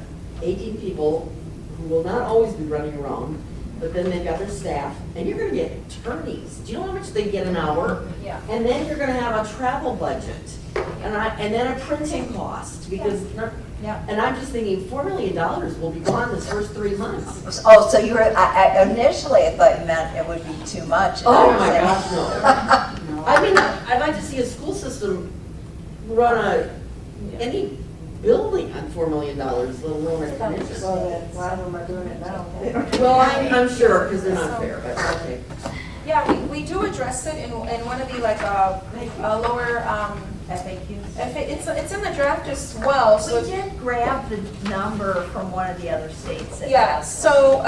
18 people who will not always be running around, but then they've got their staff, and you're going to get attorneys. Do you know how much they get an hour? Yeah. And then you're going to have a travel budget, and then a printing cost, because, and I'm just thinking $4 million will be gone this first 3 months. Oh, so you were, initially I thought you meant it would be too much. Oh my gosh, no. I mean, I'd like to see a school system run any building on $4 million, let alone a commission. Well, a lot of them are doing it now. Well, I'm sure, because they're not fair, but okay. Yeah, we do address it in one of the lower FAQs. It's in the draft as well. So We did grab the number from one of the other states. yeah, so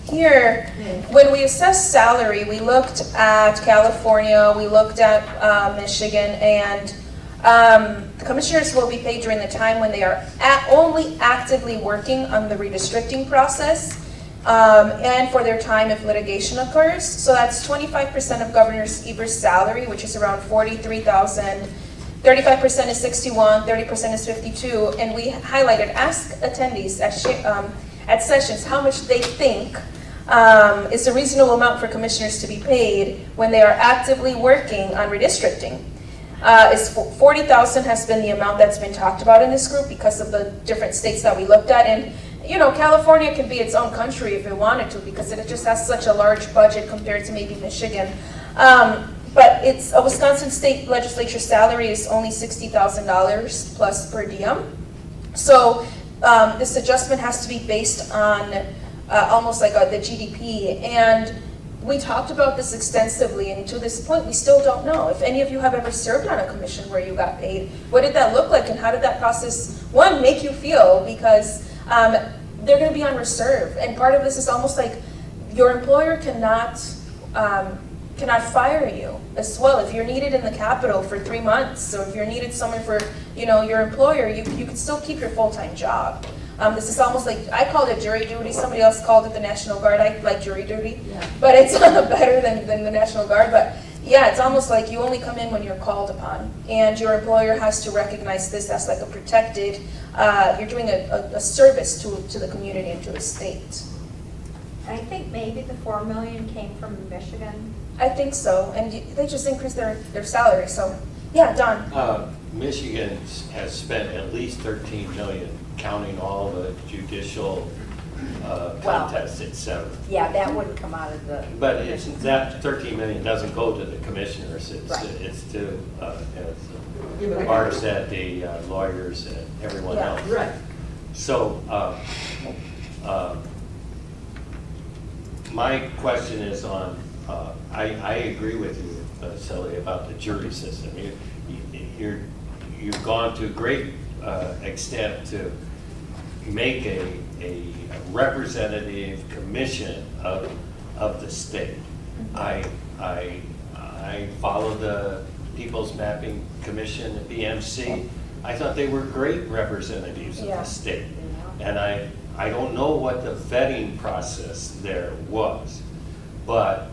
here, when we assessed salary, we looked at California, we looked at Michigan, and commissioners will be paid during the time when they are only actively working on the redistricting process, and for their time if litigation occurs. So that's 25% of Governor Eber's salary, which is around $43,000. 35% is $61,000, 30% is $52,000, and we highlighted, ask attendees at sessions how much they think is a reasonable amount for commissioners to be paid when they are actively working on redistricting. $40,000 has been the amount that's been talked about in this group because of the different states that we looked at. And California could be its own country if it wanted to, because it just has such a large budget compared to maybe Michigan. But it's a Wisconsin state legislature salary is only $60,000 plus per diem. So this adjustment has to be based on almost like the GDP. And we talked about this extensively, and to this point, we still don't know. If any of you have ever served on a commission where you got paid, what did that look like, and how did that process, one, make you feel? Because they're going to be on reserve, and part of this is almost like your employer cannot fire you as well. If you're needed in the Capitol for 3 months, or if you're needed somewhere for your employer, you can still keep your full-time job. This is almost like, I called it jury duty, somebody else called it the National Guard. I like jury duty, but it's better than the National Guard. But yeah, it's almost like you only come in when you're called upon, and your employer has to recognize this as like a protected, you're doing a service to the community and to the state. I think maybe the 4 million came from Michigan. I think so, and they just increased their salary, so, yeah, Don. Michigan has spent at least 13 million, counting all the judicial contests, et cetera. Yeah, that wouldn't come out of the. But it's, that 13 million doesn't go to the commissioners, it's, Right. it's to, Yeah, but as Mark said, the lawyers and everyone Yeah. else. Right. So, my question is on, I agree with you, Sally, about the jury system. You've gone to great extent to make a representative commission of the state. I follow the People's Mapping Commission, the BMC. I thought they were great representatives of Yeah. the state. And I don't know what the vetting process there was, but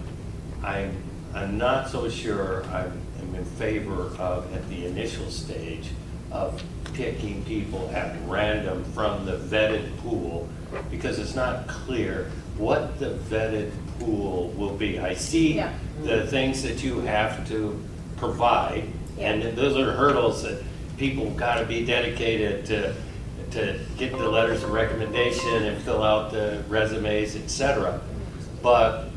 I'm not so sure I'm in favor of, at the initial stage, of picking people at random from the vetted pool, because it's not clear what the vetted pool will be. I see Yeah. the things that you have to provide, and those are hurdles that people got to be dedicated to get the letters of recommendation and fill out the resumes, et cetera. But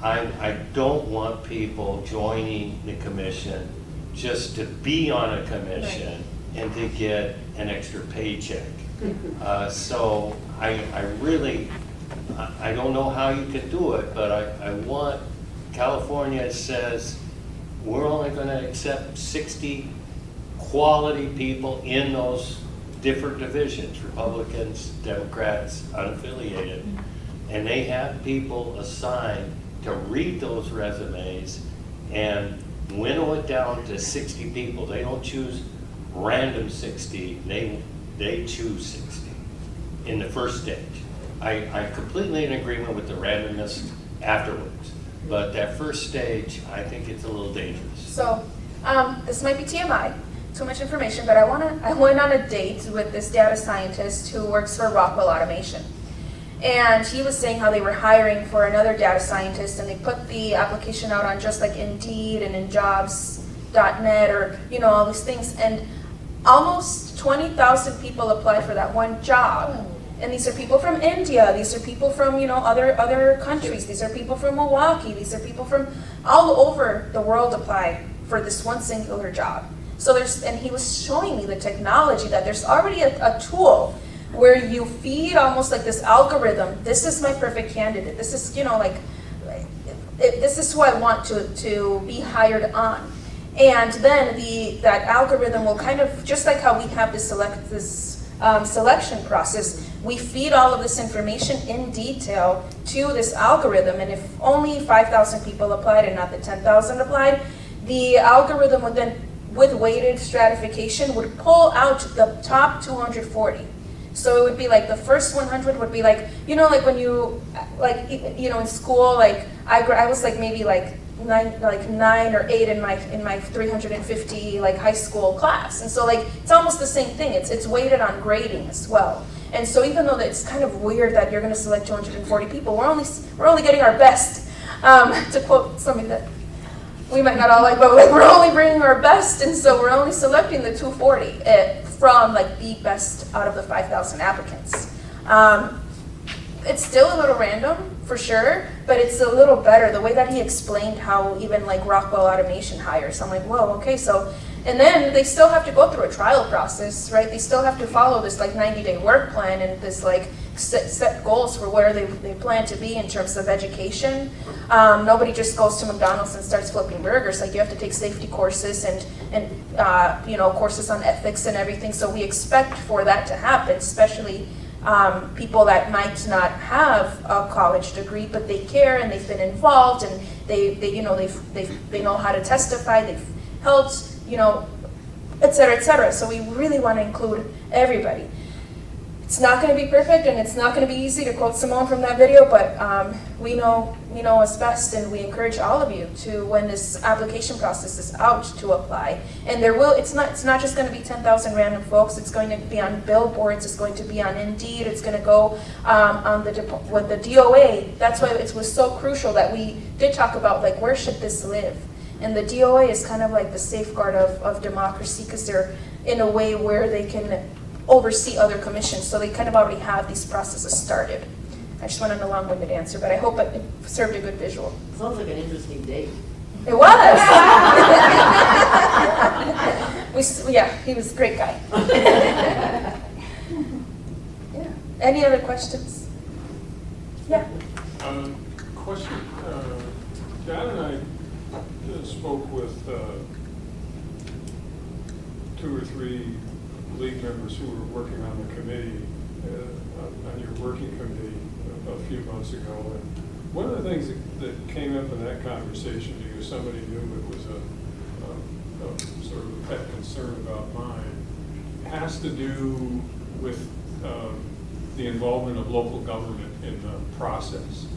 I don't want people joining the commission just to be on a commission and to get an extra paycheck. So I really, I don't know how you can do it, but I want, California says we're only going to accept 60 quality people in those different divisions, Republicans, Democrats, unaffiliated, and they have people assigned to read those resumes and winnow it down to 60 people. They don't choose random 60, they choose 60 in the first stage. I'm completely in agreement with the randomness afterwards, but that first stage, I think it's a little dangerous. So, this might be TMI, too much information, but I went on a date with this data scientist who works for Rockwell Automation. And he was saying how they were hiring for another data scientist, and they put the application out on just like Indeed and InJobs.net, or all these things, and almost 20,000 people applied for that one job. And these are people from India, these are people from other countries, these are people from Milwaukee, these are people from all over the world apply for this one singular job. So and he was showing me the technology, that there's already a tool where you feed almost like this algorithm. This is my perfect candidate. This is, this is who I want to be hired on. And then that algorithm will kind of, just like how we have this selection process, we feed all of this information in detail to this algorithm. And if only 5,000 people applied and not the 10,000 applied, the algorithm would then, with weighted stratification, would pull out the top 240. So it would be like the first 100 would be like, like when you, in school, like I was like maybe like 9 or 8 in my 350 like high school class, and so like it's almost the same thing. It's weighted on grading as well. And so even though it's kind of weird that you're going to select 240 people, we're only getting our best. To quote something that we might not all like, but we're only bringing our best, and so we're only selecting the 240 from like the best out of the 5,000 applicants. It's still a little random for sure, but it's a little better. The way that he explained how even like Rockwell Automation hires, I'm like, whoa, okay, so. And then they still have to go through a trial process, right? They still have to follow this like 90-day work plan and this like set goals for where they plan to be in terms of education. Nobody just goes to McDonald's and starts flipping burgers. Like you have to take safety courses and courses on ethics and everything. So we expect for that to happen, especially people that might not have a college degree, but they care and they've been involved and they know how to testify. They've helped, et cetera, et cetera. So we really want to include everybody. It's not going to be perfect, and it's not going to be easy, to quote Simone from that video, but we know us best, and we encourage all of you to, when this application process is out, to apply. And it's not just going to be 10,000 random folks. It's going to be on billboards. It's going to be on Indeed. It's going to go with the DOA. That's why it was so crucial that we did talk about, like, where should this live? And the DOA is kind of like the safeguard of democracy, because they're in a way where they can oversee other commissions, so they kind of already have these processes started. I just went on a long-winded answer, but I hope it served a good visual. Sounds like an interesting date. It was! Yeah, he was a great guy. Yeah. Any other questions? Yeah. Question, John and I spoke with 2 or 3 league members who were working on the committee, on your working committee a few months ago. And one of the things that came up in that conversation, because somebody knew it was a sort of a pet concern about mine, has to do with the involvement of local government in the process.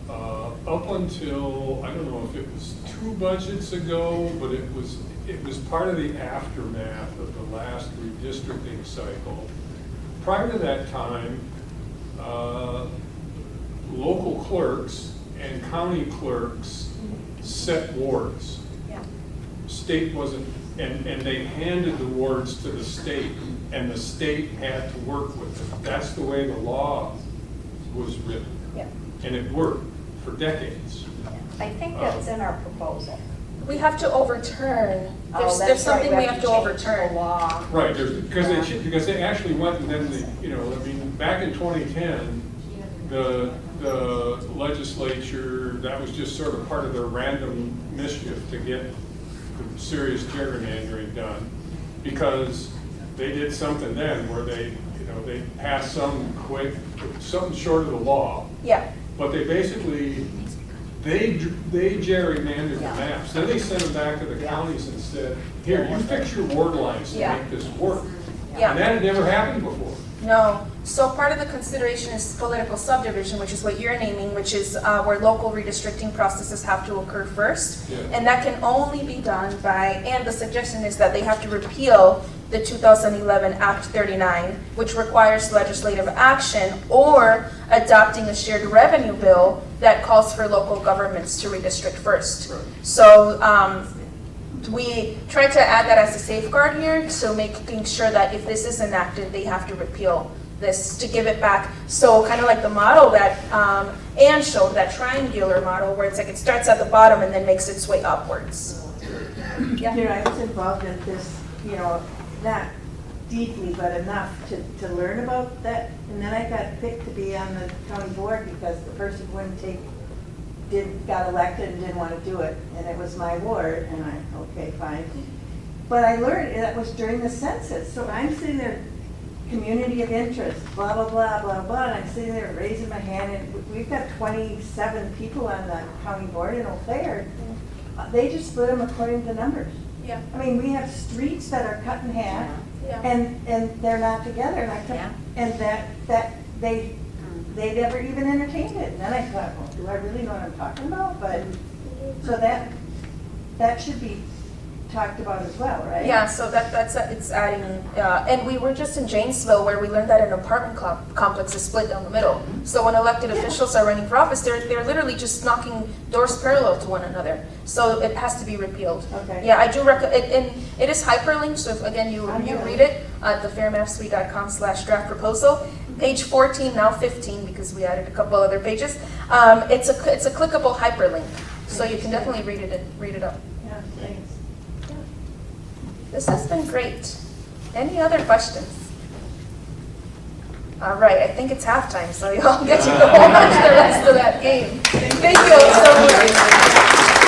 Up until, I don't know if it was 2 budgets ago, but it was part of the aftermath of the last redistricting cycle. Prior to that time, local clerks and county clerks set wards. Yeah. State wasn't, and they handed the wards to the state, and the state had to work with them. That's the way the law was written. Yeah. And it worked for decades. I think that's in our proposal. We have to overturn. Oh, There's that's right. something we have to change overturn. the law. Right, because they actually went and then, back in 2010, the legislature, that was just sort of part of their random mischief to get the serious gerrymandering done, because they did something then where they passed something short of the law, Yeah. but they basically, they gerrymandered the maps. Then they sent them back to the counties and said, here, you fix your ward lines to Yeah. make this work. Yeah. And that had never happened before. No. So part of the consideration is political subdivision, which is what you're naming, which is where local redistricting processes have to occur first. Yeah. And that can only be done by, and the suggestion is that they have to repeal the 2011 Act 39, which requires legislative action, or adopting a shared revenue bill that calls for local governments to redistrict first. Right. So we tried to add that as a safeguard here, so making sure that if this is enacted, they have to repeal this to give it back. So kind of like the model that Anne showed, that triangular model, where it's like it starts at the bottom and then makes its way upwards. Yeah. I was involved in this, not deeply, but enough to learn about that. And then I got picked to be on the county board because the person got elected and didn't want to do it. And it was my ward, and okay, fine. But I learned that was during the census. So I'm sitting there, community of interest, blah, blah, blah, blah, blah. And I'm sitting there raising my hand, and we've got 27 people on the county board in Eau Claire. They just split them according to numbers. Yeah. I mean, we have streets that are cut in half, Yeah. and they're not together, and they never even entertained it. And then I thought, well, do I really know what I'm talking about? But, so that should be talked about as well, right? Yeah, so it's adding, and we were just in Janesville where we learned that an apartment complex is split down the middle. So when elected officials are running for office, they're literally just knocking doors parallel to one another. So it has to be repealed. Okay. Yeah, I do recommend, and it is hyperlinked, so if, again, you read it at thefairmapsuite.com/draft proposal. Page 14, now 15, because we added a couple other pages. It's a clickable hyperlink, so you can definitely read it up. Yeah, thanks. This has been great. Any other questions? All right, I think it's halftime, so y'all get to go watch the rest of that game. Thank you all so much.